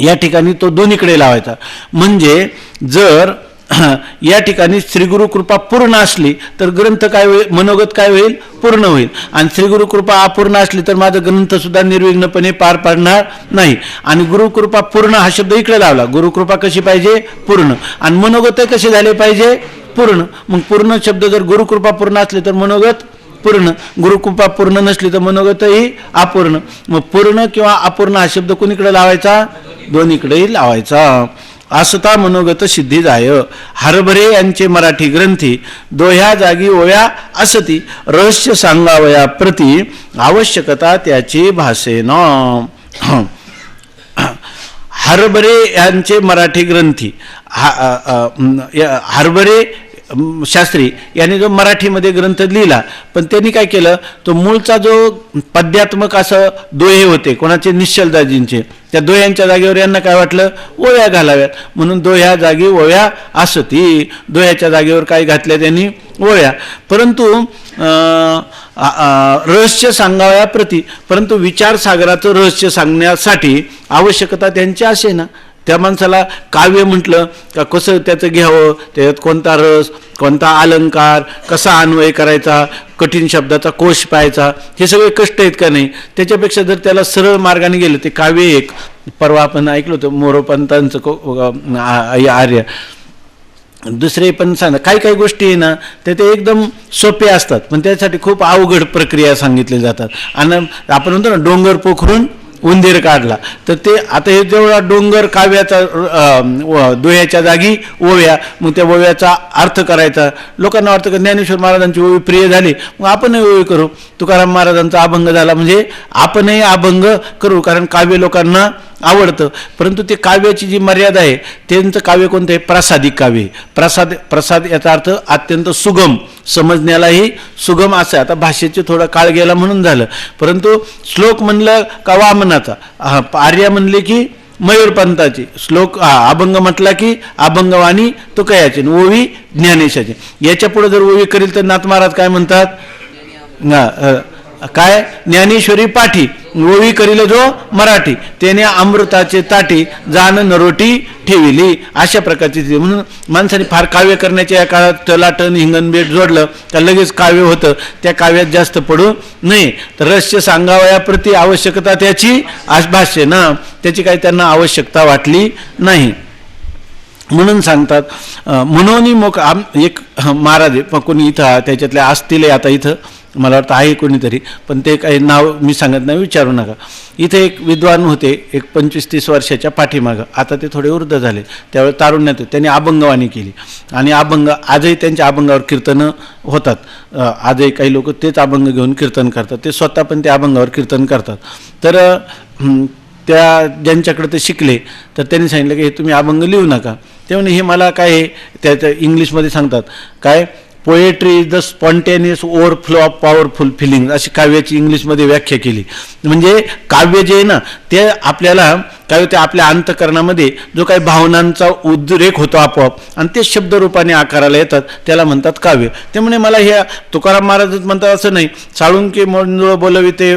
या ठिकाणी तो दोन्हीकडे लावायचा. म्हणजे जर या ठिकाणी श्रीगुरु कृपा पूर्ण असली तर ग्रंथ काय होईल, मनोगत काय होईल, पूर्ण होईल. आणि श्रीगुरु कृपा अपूर्ण असली तर माझा ग्रंथ सुद्धा निर्विघ्नपणे पार पाडणार नाही. आणि गुरुकृपा पूर्ण हा शब्द इकडे लावला. गुरुकृपा कशी पाहिजे, पूर्ण. आणि मनोगत कसे झाले पाहिजे, पूर्ण. मग पूर्ण शब्द जर गुरुकृपा पूर्ण असली तर मनोगत पूर्ण, गुरुकृपा पूर्ण नसली तर मनोगतही अपूर्ण. मग पूर्ण किंवा अपूर्ण हा शब्द कोणीकडे लावायचा, दोन्हीकडेही लावायचा. असता मनोगत सिद्धी जाय. हरभरे यांचे मराठी ग्रंथी दोह्या जागी ओव्या असती, रहस्य सांगावया प्रती आवश्यकता त्याची भासेन. हरभरे यांचे मराठी ग्रंथी, हरभरे शास्त्री यांनी जो मराठीमध्ये ग्रंथ लिहिला, पण त्यांनी काय केलं, तो मूळचा जो पद्यात्मक असं दोहे होते कोणाचे, निश्चलदाजींचे, त्या दोह्यांच्या जागेवर यांना काय वाटलं, ओव्या घालाव्यात, म्हणून दोह्या जागी ओव्या असती. दोह्याच्या जागेवर काय घातल्या त्यांनी, ओव्या. परंतु रहस्य सांगाव्या प्रती, परंतु विचारसागराचं रहस्य सांगण्यासाठी आवश्यकता त्यांची असे ना. त्या माणसाला काव्य म्हटलं का कसं त्याचं घ्यावं, त्याच्यात कोणता रस, कोणता अलंकार, कसा अन्वय करायचा, कठीण शब्दाचा कोश पाहायचा, हे सगळे कष्ट आहेत का नाही. त्याच्यापेक्षा जर त्याला सरळ मार्गाने गेलं ते काव्य एक. परवा आपण ऐकलं होतं मोरोपंतांचं आर्य, दुसरे पण सांगा काही काही गोष्टी आहे ना ते एकदम सोपे असतात, पण त्यासाठी खूप अवघड प्रक्रिया सांगितली जातात. आणि आपण म्हणतो ना डोंगर पोखरून उंदीर काढला, तर ते आता हे जेवढा डोंगर काव्याचा दोह्याच्या जागी ओव्या, मग त्या ओव्याचा अर्थ करायचा. लोकांना वाटतं की ज्ञानेश्वर महाराजांची ओवी प्रिय झाली मग आपणही ओवी करू, तुकाराम महाराजांचा अभंग झाला म्हणजे आपणही अभंग करू, कारण काव्य लोकांना आवडतं. परंतु ते काव्याची जी मर्यादा आहे, त्यांचं काव्य कोणतं आहे, प्रासादिक काव्य. प्रसाद याचा अर्थ अत्यंत सुगम, समजण्यालाही सुगम असं. आता भाषेचे थोडा काळ गेला म्हणून झालं, परंतु श्लोक म्हणलं का वामनाचा, आर्य म्हणले की मयूरपंताची, श्लोक अभंग म्हटला की अभंगवाणी तुकयाची, ओवी ज्ञानेशाची. याच्या पुढे जर ओवी करील तर नाथ महाराज काय म्हणतात, काय, ज्ञानेश्वरी पाठी ओवी करील जो मराठी, त्याने अमृताचे ताटी जाण नरोटी ठेविली. अशा प्रकारची. म्हणून माणसाने फार काव्य करण्याच्या या काळात तलाटण हिंगणबेट जोडलं तर लगेच काव्य होतं, त्या काव्यात जास्त पडू नये. तर रहस्य सांगावयाप्रती आवश्यकता त्याची भाष्य ना, त्याची काही त्यांना आवश्यकता वाटली नाही म्हणून सांगतात. मनोनी मोक एक महाराज कोणी इथं त्याच्यातले असतील आता, इथं मला वाटतं आहे कोणीतरी, पण ते काही नाव मी सांगत नाही, विचारू नका. इथे एक विद्वान होते, एक 25-30 वर्षाच्या पाठीमागं, आता ते थोडे वृद्ध झाले, त्यावेळी तारुण्यात त्यांनी अभंगवाणी केली. आणि अभंग आजही त्यांच्या अभंगावर कीर्तनं होतात. आजही काही लोक तेच अभंग घेऊन कीर्तन करतात, ते स्वतः पण त्या अभंगावर कीर्तन करतात. तर त्या ज्यांच्याकडे ते शिकले तर त्यांनी सांगितलं की हे तुम्ही अभंग लिहू नका. ते म्हणे हे मला काय त्याचं इंग्लिशमध्ये सांगतात काय, poetry is the spontaneous overflow of powerful feeling, अशी काव्याची इंग्लिशमध्ये व्याख्या केली. म्हणजे काव्य जे आहे ना ते आपल्याला काय होते, आपल्या अंतःकरणामध्ये जो काही भावनांचा उद्रेक होतो आपोआप आणि ते शब्दरूपाने आकाराला येतात, त्याला म्हणतात काव्य. ते म्हणे मला हे तुकाराम महाराजच म्हणतात असं नाही, साळुंके मंजुळ बोलविते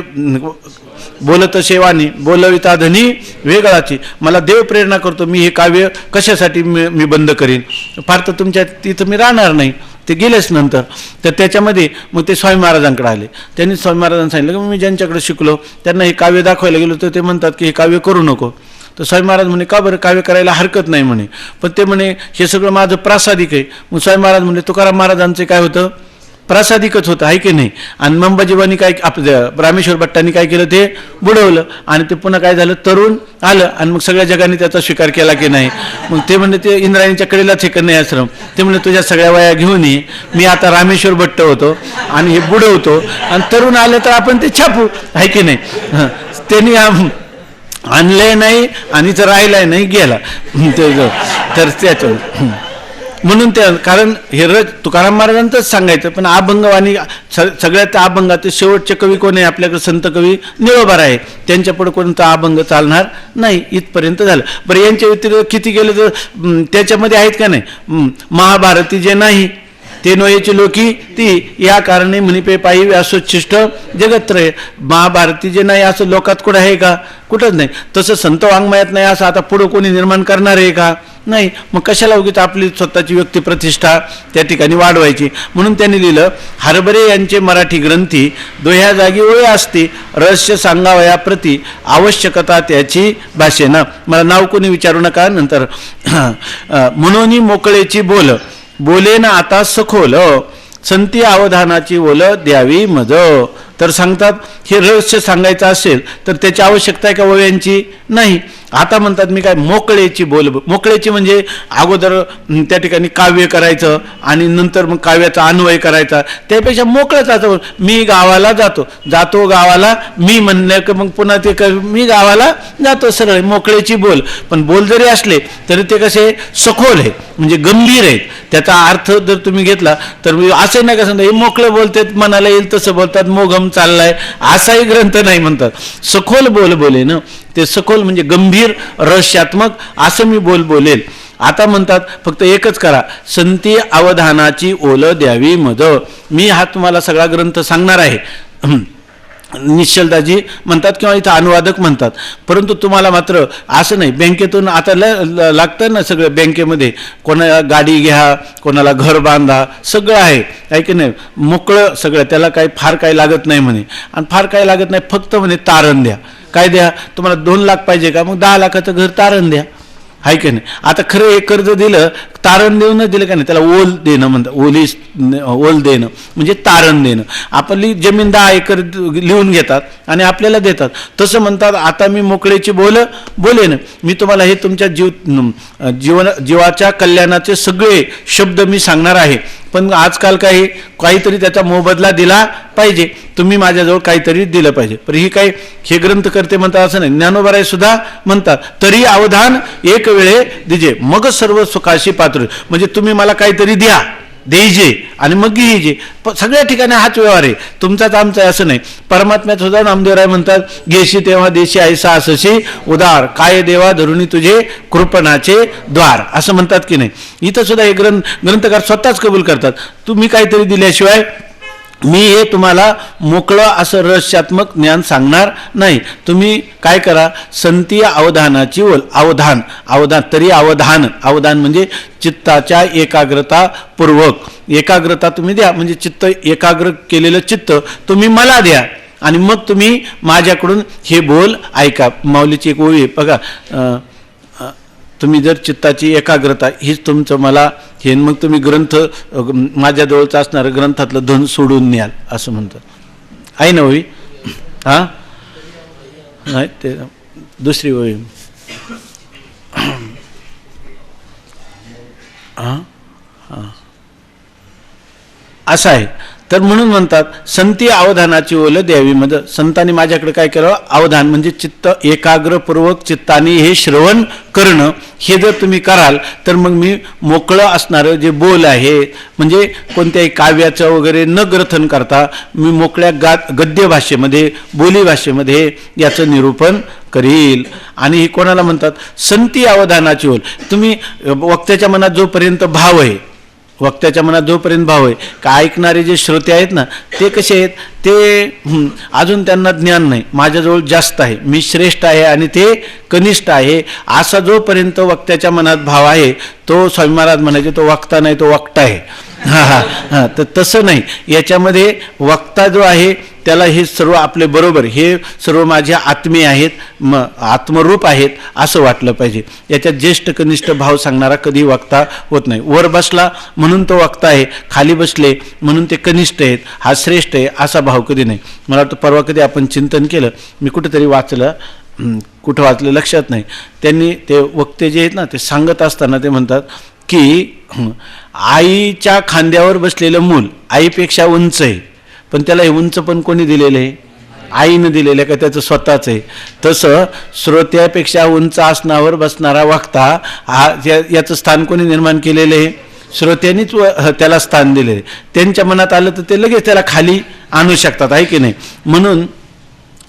बोलत शेवानी बोलविता धनी वेगळाची, मला देव प्रेरणा करतो, मी हे काव्य कशासाठी मी बंद करीन, फार तर तुमच्या तिथं मी राहणार नाही. ते गेलेच नंतर. तर त्याच्यामध्ये मग ते स्वामी महाराजांकडे आले. त्यांनी स्वामी महाराजांना सांगितलं की मी ज्यांच्याकडे शिकलो त्यांना हे काव्य दाखवायला गेलो तर ते म्हणतात की हे काव्य करू नको. तर स्वामी महाराज म्हणे का बरं, काव्य करायला हरकत नाही म्हणे, पण ते म्हणे हे सगळं माझं प्रासादिक आहे. मग स्वामी महाराज म्हणे तुकाराम महाराजांचे काय होतं, प्रासादिकच होतं आहे की नाही. आणि मंबाजीबानी काय रामेश्वर भट्टांनी काय केलं, ते बुडवलं आणि ते पुन्हा काय झालं, तरुण आलं आणि मग सगळ्या जगाने त्याचा स्वीकार केला की नाही. मग ते म्हणले ते इंद्रायणीच्या कडेलाच हे नाही आश्रम, ते म्हणले तुझ्या सगळ्या वया घेऊन ये, मी आता रामेश्वर भट्ट होतो आणि हे बुडवतो आणि तरुण आलं तर आपण ते छापू आहे की नाही. त्यांनी आणलंय नाही आणि तर राहिलाय नाही गेला तर त्याच्या म्हणून त्या कारण हे तुकाराम महाराजांचंच सांगायचं. पण अभंगवाणी सगळ्यात अभंगाचे शेवटचे कवी कोण आहे आपल्याकडे, संत कवी निळोबार आहे, त्यांच्यापुढे कोणता अभंग चालणार नाही. इथपर्यंत झालं. बरं यांच्या व्यतिरिक्त किती गेलं तर त्याच्यामध्ये आहेत का नाही, महाभारती जे नाही ते नोयेची लोकी ती या कारणे म्हणिपे पायी व्यासोच्छिष्ट जगत्रय, महाभारती जे नाही असं लोकात कुठं आहे का, कुठंच नाही. तसं संत वाङ्मयात नाही असं आता पुढं कोणी निर्माण करणार आहे का, नाही. मग कशाला उगीच आपली स्वतःची व्यक्ती प्रतिष्ठा त्या ठिकाणी वाढवायची. म्हणून त्यांनी लिहिलं, हरभरे यांचे मराठी ग्रंथी दोह्या जागी ओळे असते, रहस्य सांगावया प्रती आवश्यकता त्याची भाषेना. मला नाव कोणी विचारू नका नंतर. म्हणून मोकळेची बोल बोले ना आता सखोल, संती अवधानाची ओल द्यावी मज. तर सांगतात हे रहस्य सांगायचं असेल तर त्याची आवश्यकता आहे का ओव्यांची, नाही. आता म्हणतात मी काय मोकळेची बोल, मोकळेची म्हणजे अगोदर त्या ठिकाणी काव्य करायचं आणि नंतर मग काव्याचा अन्वय करायचा, त्यापेक्षा मोकळंच असं मी गावाला जातो गावाला मी म्हणलं की मग पुन्हा ते मी गावाला जातो, सरळ मोकळेची बोल. पण बोल जरी असले तरी ते कसे सखोल आहे म्हणजे गंभीर आहेत. त्याचा अर्थ जर तुम्ही घेतला तर असं नाही का समजा हे मोकळं बोलतात मनाला येईल तसं बोलतात, मोघम चाललाय असाही ग्रंथ नाही म्हणतात. सखोल बोल बोले ना, ते सखोल म्हणजे गंभीर रहस्यात्मक असं मी बोलेल. आता म्हणतात फक्त एकच करा, संती अवधानाची ओल द्यावी मद. मी हा तुम्हाला सगळा ग्रंथ सांगणार आहे निश्चलदाजी म्हणतात किंवा इथं अनुवादक म्हणतात, परंतु तुम्हाला मात्र असं नाही बँकेतून आता लागतं ना सगळं, बँकेमध्ये कोणाला गाडी घ्या कोणाला घर बांधा सगळं आहे की नाही, मोकळं सगळं, त्याला काही फार काही लागत नाही म्हणे. आणि फार काही लागत नाही, फक्त म्हणे तारण द्या. काय द्या, तुम्हाला 2 लाख पाहिजे का, मग 10 लाखाचं घर तारण द्या आहे की नाही. आता खरं हे कर्ज दिलं तारण देऊनच दिलं का नाही, त्याला ओल देणं म्हणतात, ओल देणं म्हणजे तारण देणं. आपली जमीन 10 एकर लिहून घेतात आणि आपल्याला देतात, तसं म्हणतात आता मी मोकळेची बोलेन, मी तुम्हाला हे तुमच्या जीवाच्या कल्याणाचे सगळे शब्द मी सांगणार आहे. पण आजकाल काहीतरी त्याचा मोबदला दिला पाहिजे, तुम्ही माझ्याजवळ काहीतरी दिलं पाहिजे. पण ही काही हे ग्रंथ करते म्हणतात असं नाही, ज्ञानोबाराय सुद्धा म्हणतात तरी अवधान एक वेळे दिजे मग सर्व सुखाशी पात्र. म्हणजे तुम्ही मला काहीतरी द्यायचे आणि मग घ्यायचे. सगळ्या ठिकाणी हाच व्यवहार आहे, तुमचाच आमचा आहे असं नाही. परमात्म्यात सुद्धा नामदेवराय म्हणतात घेशी तेव्हा देशी ऐसा असशी उदार, काय देवा धरुणी तुझे कृपणाचे द्वार असं म्हणतात की नाही. इथं सुद्धा हे ग्रंथकार स्वतःच कबूल करतात, तुम्ही काहीतरी दिल्याशिवाय मी हे तुम्हाला मोकळं असं रहस्यात्मक ज्ञान सांगणार नाही. तुम्ही काय करा, संती अवधानाची ओल, अवधान तरी अवधान म्हणजे चित्ताच्या एकाग्रतापूर्वक एकाग्रता तुम्ही द्या, म्हणजे चित्त एकाग्र केलेलं चित्त तुम्ही मला द्या आणि मग तुम्ही माझ्याकडून हे बोल ऐका. माऊलीची एक ओळी बघा, तुम्ही जर चित्ताची एकाग्रता हीच तुमचं मला हे, मग तुम्ही ग्रंथ माझ्याजवळचं असणारं ग्रंथातलं धन सोडून न्याल असं म्हणतात, आहे ना ओळी. हां नाही ते दुसरी ओळी. हां हां असं आहे. तर म्हणून म्हणतात संती अवधानाची ओल द्यावी. म्हणजे संतांनी माझ्याकडे काय केलं, अवधान म्हणजे चित्त एकाग्रपूर्वक चित्ताने हे श्रवण करणं, हे जर तुम्ही कराल तर मग मी मोकळं असणारं जे बोल आहे, म्हणजे कोणत्याही काव्याचं वगैरे न ग्रथन करता मी मोकळ्या गद्य भाषेमध्ये, बोली भाषेमध्ये याचं निरूपण करील. आणि हे कोणाला म्हणतात, संती अवधानाची ओल. तुम्ही वक्त्याच्या मनात जोपर्यंत भाव आहे, वक्त्याच्या मनात जोपर्यंत भाव आहे का, ऐकणारे जे श्रोते आहेत ना ते कसे आहेत, ते अजून त्यांना ज्ञान नाही, माझ्याजवळ जास्त आहे, मी श्रेष्ठ आहे आणि ते कनिष्ठ आहे, असा जोपर्यंत वक्त्याच्या मनात भाव आहे तो स्वामी महाराज म्हणायचे तो वक्ता नाही, तो वक्ता आहे. हां, तर तसं नाही. याच्यामध्ये वक्ता जो आहे त्याला हे सर्व आपले बरोबर, हे सर्व माझ्या आत्मे आहेत, आत्मरूप आहेत असं वाटलं पाहिजे. याच्यात ज्येष्ठ कनिष्ठ भाव सांगणारा कधी वक्ता होत नाही. वर बसला म्हणून तो वक्ता आहे, खाली बसले म्हणून ते कनिष्ठ आहेत, हा श्रेष्ठ आहे असा भाव कधी नाही. मला वाटतं परवा कधी आपण चिंतन केलं, मी कुठेतरी वाचलं, कुठं वाचलं लक्षात नाही, त्यांनी ते वक्ते जे आहेत ना ते सांगत असताना ते म्हणतात की आईच्या खांद्यावर बसलेलं मूल आईपेक्षा उंच आहे, पण त्याला हे उंच पण कोणी दिलेलं आहे, आईनं दिलेलं आहे का त्याचं स्वतःच आहे. तसं श्रोत्यापेक्षा उंच आसनावर बसणारा वक्ता हा याचं स्थान कोणी निर्माण केलेलं आहे, श्रोत्यांनीच त्याला स्थान दिले. त्यांच्या मनात आलं तर ते लगेच त्याला खाली आणू शकतात, आहे की नाही. म्हणून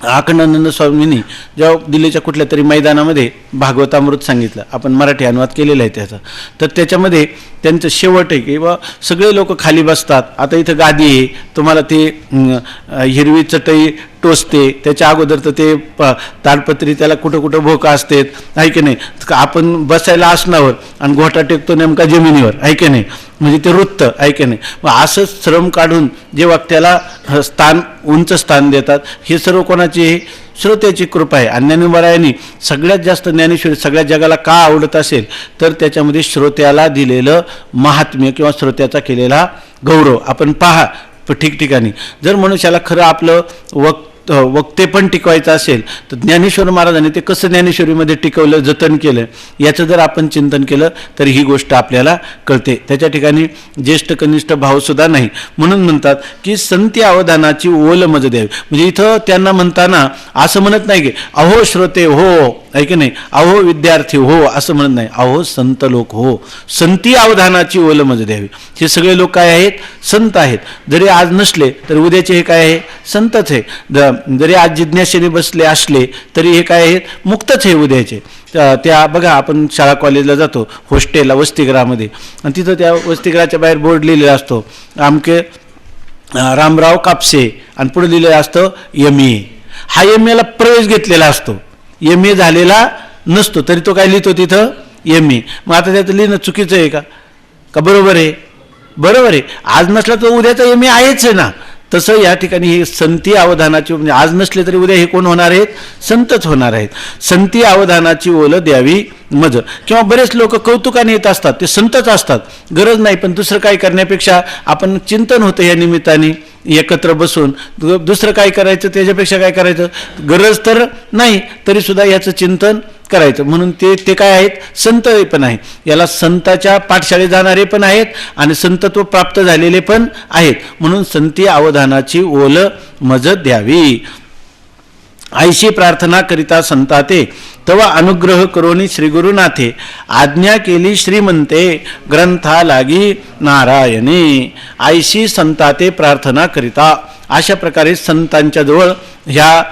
अखंडानंद स्वामींनी जेव्हा दिल्लीच्या कुठल्या तरी मैदानामध्ये भागवतामृत सांगितलं, आपण मराठी अनुवाद केलेला आहे त्याचा, तर त्याच्यामध्ये त्यांचं शेवट आहे की बा सगळे लोक खाली बसतात, आता इथं गादी आहे, तुम्हाला ते हिरवी चटई टोचते, त्याच्या अगोदर तर ते ताडपत्री त्याला कुठं कुठं भोका असते, आहे की नाही. आपण बसायला आसनावर आणि घोटा टेकतो नेमका जमिनीवर, आहे की नाही, म्हणजे ते वृत्त, आहे की नाही. मग असं श्रम काढून जे वक्त्याला स्थान, उंच स्थान देतात, हे सर्व कोणाची, श्रोत्याची कृपा आहे. आणि ज्ञानेश्वरायांनी सगळ्यात जास्त ज्ञानेश्वरी सगळ्या जगाला का आवडत असेल तर त्याच्यामध्ये श्रोत्याला दिलेलं महात्म्य किंवा श्रोत्याचा केलेला गौरव. आपण पहा ठिकठिकाणी जर मनुष्याला खरं आपलं वक्ते पण टिकवायचं असेल तर ज्ञानेश्वर महाराजांनी ते कसं ज्ञानेश्वरीमध्ये टिकवलं, जतन केलं, याचं जर आपण चिंतन केलं तर ही गोष्ट आपल्याला कळते. त्याच्या ठिकाणी ज्येष्ठ कनिष्ठ भावसुद्धा नाही. म्हणून म्हणतात की संती अवधानाची ओल मज द्यावी. म्हणजे इथं त्यांना म्हणताना असं म्हणत नाही की अहो श्रोते हो, आहे की नाही, अहो विद्यार्थी हो असं म्हणत नाही, अहो संत लोक हो, संती अवधानाची ओल मज द्यावी. हे सगळे लोक काय आहेत, संत आहेत. जरी आज नसले तर उद्याचे हे काय आहे, संतच आहे. जरी आज जिज्ञासेने बसले असले तरी हे काय आहेत, मुक्तच आहे उद्याचे. त्या बघा आपण शाळा कॉलेजला जातो, हॉस्टेलला, वसतिगृहामध्ये, आणि तिथं त्या वसतिगृहाच्या बाहेर बोर्ड लिहिलेला असतो आमके रामराव कापसे, आणि पुढे लिहिलेलं असतं MA. हा MA ला प्रवेश घेतलेला असतो, MA झालेला नसतो, तरी तो काय लिहितो तिथं MA. मग आता त्याचं लिहिणं चुकीचं आहे का बरोबर आहे? बरोबर आहे. आज नसला तर उद्याचा MA आहेच आहे ना. तसं या ठिकाणी हे संती अवधानाची, म्हणजे आज नसले तरी उद्या हे कोण होणार आहेत, संतच होणार आहेत. संती अवधानाची ओल द्यावी मज. किंवा बरेच लोक कौतुकाने येत असतात, ते संतच असतात, गरज नाही, पण दुसरं काय करण्यापेक्षा आपण चिंतन होतं या निमित्ताने एकत्र बसून, दुसरं काय करायचं त्याच्यापेक्षा काय करायचं, गरज तर नाही तरी सुद्धा याचं चिंतन करायचं. म्हणून ते काय आहेत, संत पण आहे. याला संताच्या पाठशाळेत जाणारे पण आहेत आणि संतत्व प्राप्त झालेले पण आहेत. म्हणून संती अवधानाची ओल मज द्यावी. ऐशी प्रार्थना करिता संताते तवा अनुग्रह करोनी श्री गुरुनाथे, आज्ञा केली श्रीमंते ग्रंथा लागी नारायणे. ऐशी संताते प्रार्थना करिता, अशा प्रकारे संतांच्या जवळ ह्या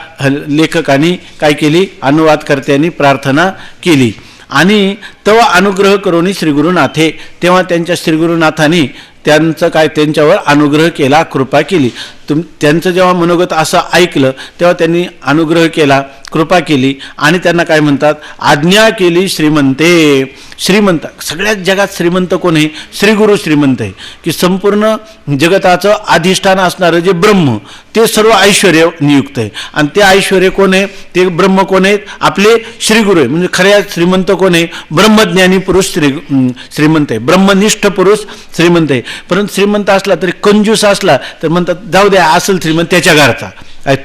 लेखकांनी काय केली, अनुवादकर्त्यांनी प्रार्थना केली. आणि तवा अनुग्रह करोनी श्री गुरुनाथे, तेव्हा त्यांच्या श्री गुरुनाथांनी त्यांचं काय, त्यांच्यावर अनुग्रह केला, कृपा केली. त्यांचं जेव्हा मनोगत असं ऐकलं तेव्हा त्यांनी अनुग्रह केला, कृपा केली, आणि त्यांना काय म्हणतात, आज्ञा केली श्रीमंते. श्रीमंत, सगळ्यात जगात श्रीमंत कोण आहे, श्रीगुरु श्रीमंत आहे. की संपूर्ण जगताचं अधिष्ठान असणारं जे ब्रह्म ते सर्व ऐश्वर्य नियुक्त आहे. आणि ते ऐश्वर्य कोण आहे, ते ब्रह्म कोण आहेत, आपले श्रीगुरु आहे. म्हणजे खऱ्या श्रीमंत कोण आहे, ब्रह्मज्ञानी पुरुष श्रीमंत आहे, ब्रह्मनिष्ठ पुरुष श्रीमंत आहे. परंतु श्रीमंत असला तरी कंजूस असला तर म्हणतात जाऊ द्या, असेल श्रीमंत त्याच्या घरचा,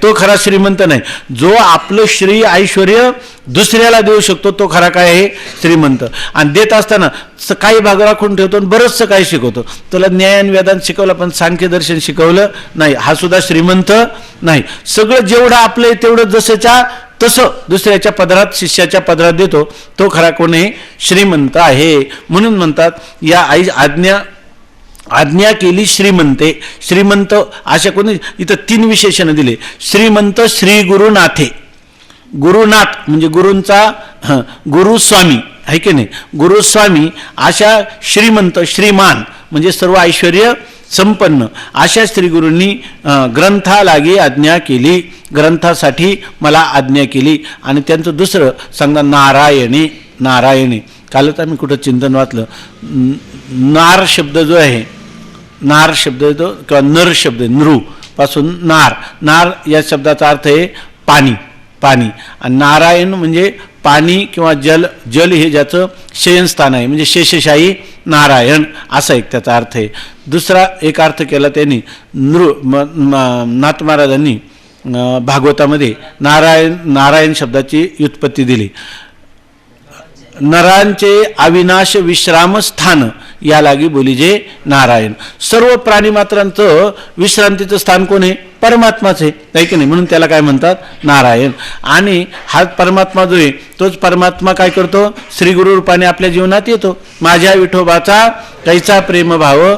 तो खरा श्रीमंत नाही. जो आपलं श्री ऐश्वर्य दुसऱ्याला देऊ शकतो तो खरा काय आहे श्रीमंत. आणि देत असताना काही भाग राखून ठेवतो आणि बरंचसं काही शिकवतो. तुला न्याय आणि वेदांत शिकवलं पण सांख्य दर्शन शिकवलं नाही, हा सुद्धा श्रीमंत नाही. सगळं जेवढं आपलं तेवढं जसंच्या तसं दुसऱ्याच्या पदरात शिष्याच्या पदरात देतो तो खरा कोण आहे श्रीमंत आहे. म्हणून म्हणतात या आज्ञा केली श्रीमंते. श्रीमंत अशा कोणी इथं 3 विशेषण दिले. श्रीमंत श्री गुरुनाथे. गुरुनाथ म्हणजे गुरूंचा गुरुस्वामी आहे की नाही. गुरुस्वामी अशा श्रीमंत श्रीमान म्हणजे सर्व ऐश्वर्य संपन्न अशा श्रीगुरूंनी ग्रंथालागी आज्ञा केली. ग्रंथासाठी मला आज्ञा केली. आणि त्यांचं दुसरं सांगता नारायणी. नारायणी कालच आम्ही कुठं चिंतन वाचलं. नार शब्द जो आहे, नार शब्द येतो किंवा नर शब्द नृ पासून नार. नार या शब्दाचा अर्थ आहे पाणी. पाणी. आणि नारायण म्हणजे पाणी किंवा जल. जल हे ज्याचं शयनस्थान आहे म्हणजे शेषशाही नारायण असा एक त्याचा अर्थ आहे. दुसरा एक अर्थ केला त्यांनी नाथ महाराजांनी भागवतामध्ये नारायण शब्दाची व्युत्पत्ती दिली. नरांचे अविनाश विश्राम स्थान या लागी बोलीजे नारायण. सर्व प्राणी मात्रांचं विश्रांतीचं स्थान कोण आहे परमात्माच आहे की नाही. म्हणून त्याला काय म्हणतात नारायण. आणि हा परमात्मा जो आहे तोच परमात्मा काय करतो श्री गुरु रूपाने आपल्या जीवनात येतो. माझ्या विठोबाचा कैसा प्रेमभाव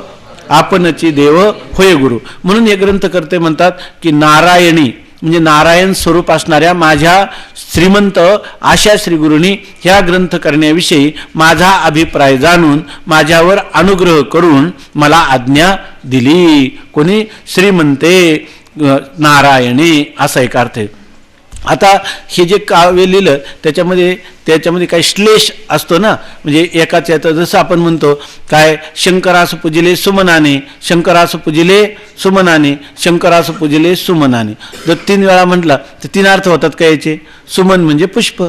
आपणची देव होय गुरु. म्हणून हे ग्रंथकर्ते म्हणतात की नारायणी म्हणजे नारायण स्वरूप असणाऱ्या माझ्या श्रीमंत अशा श्रीगुरूंनी ह्या ग्रंथ करण्याविषयी माझा अभिप्राय जाणून माझ्यावर अनुग्रह करून मला आज्ञा दिली. कोणी श्रीमंते नारायणी असा एक अर्थ आहे. आता हे जे काव्य लिहिलं त्याच्यामध्ये काही श्लेष असतो ना. म्हणजे एकाच याचं जसं आपण म्हणतो काय शंकरास पूजिले सुमनाने, शंकरास पूजिले सुमनाने, शंकरास पूजिले सुमनाने. जर 3 वेळा म्हटला तर 3 अर्थ होतात काय याचे. सुमन म्हणजे पुष्प,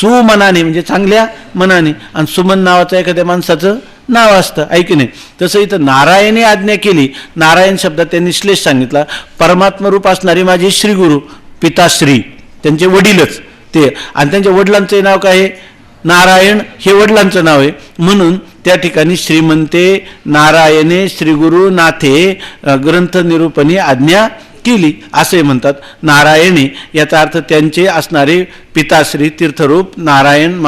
सुमनाने म्हणजे चांगल्या मनाने, आणि सुमन नावाचं एखाद्या माणसाचं नाव असतं ऐक नाही. तसं इथं नारायणी आज्ञा केली. नारायण शब्दात त्यांनी श्लेष सांगितला. परमात्मा रूप असणारे माझे श्रीगुरु पिताश्री त्यांचे वडीलच ते. आणि त्यांच्या वडिलांचे नाव काय आहे नारायण, हे वडिलांचं नाव आहे. म्हणून त्या ठिकाणी श्रीमंते नारायणे श्रीगुरु नाथे ग्रंथ निरूपणी आज्ञा केली असे म्हणतात. नारायणी याचा अर्थ त्यांचे असणारे पिताश्री तीर्थरूप नारायण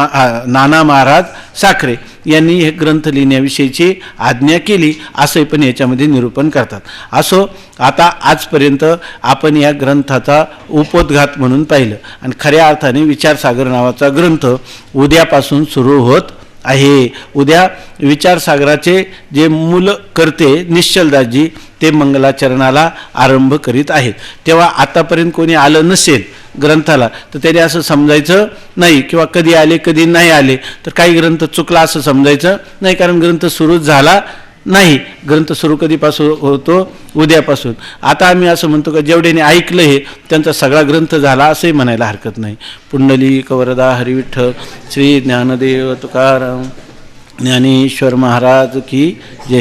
नाना महाराज साखरे यांनी हे ग्रंथ लिहिण्याविषयीची आज्ञा केली असे पण याच्यामध्ये निरूपण करतात. असो आता आजपर्यंत आपण या ग्रंथाचा उपोद्घात म्हणून पाहिलं. आणि खऱ्या अर्थाने विचारसागर नावाचा ग्रंथ उद्यापासून सुरू होत आहे. उद्या विचारसागराचे जे मूल करते निश्चलदासजी ते मंगलाचरणाला आरंभ करीत आहेत. तेव्हा आतापर्यंत कोणी आलं नसेल ग्रंथाला तर त्याने असं समजायचं नाही किंवा कधी आले कधी नाही आले तर काही ग्रंथ चुकला असं समजायचं नाही. कारण ग्रंथ सुरू झाला नाही. ग्रंथ सुरू कधीपासून होतो उद्यापासून. आता आम्ही असं म्हणतो का जेवढ्याने ऐकलं हे त्यांचा सगळा ग्रंथ झाला असंही म्हणायला हरकत नाही. पुंडलिक वरदा हरिविठ्ठल श्री ज्ञानदेव तुकाराम ज्ञानेश्वर महाराज की जय.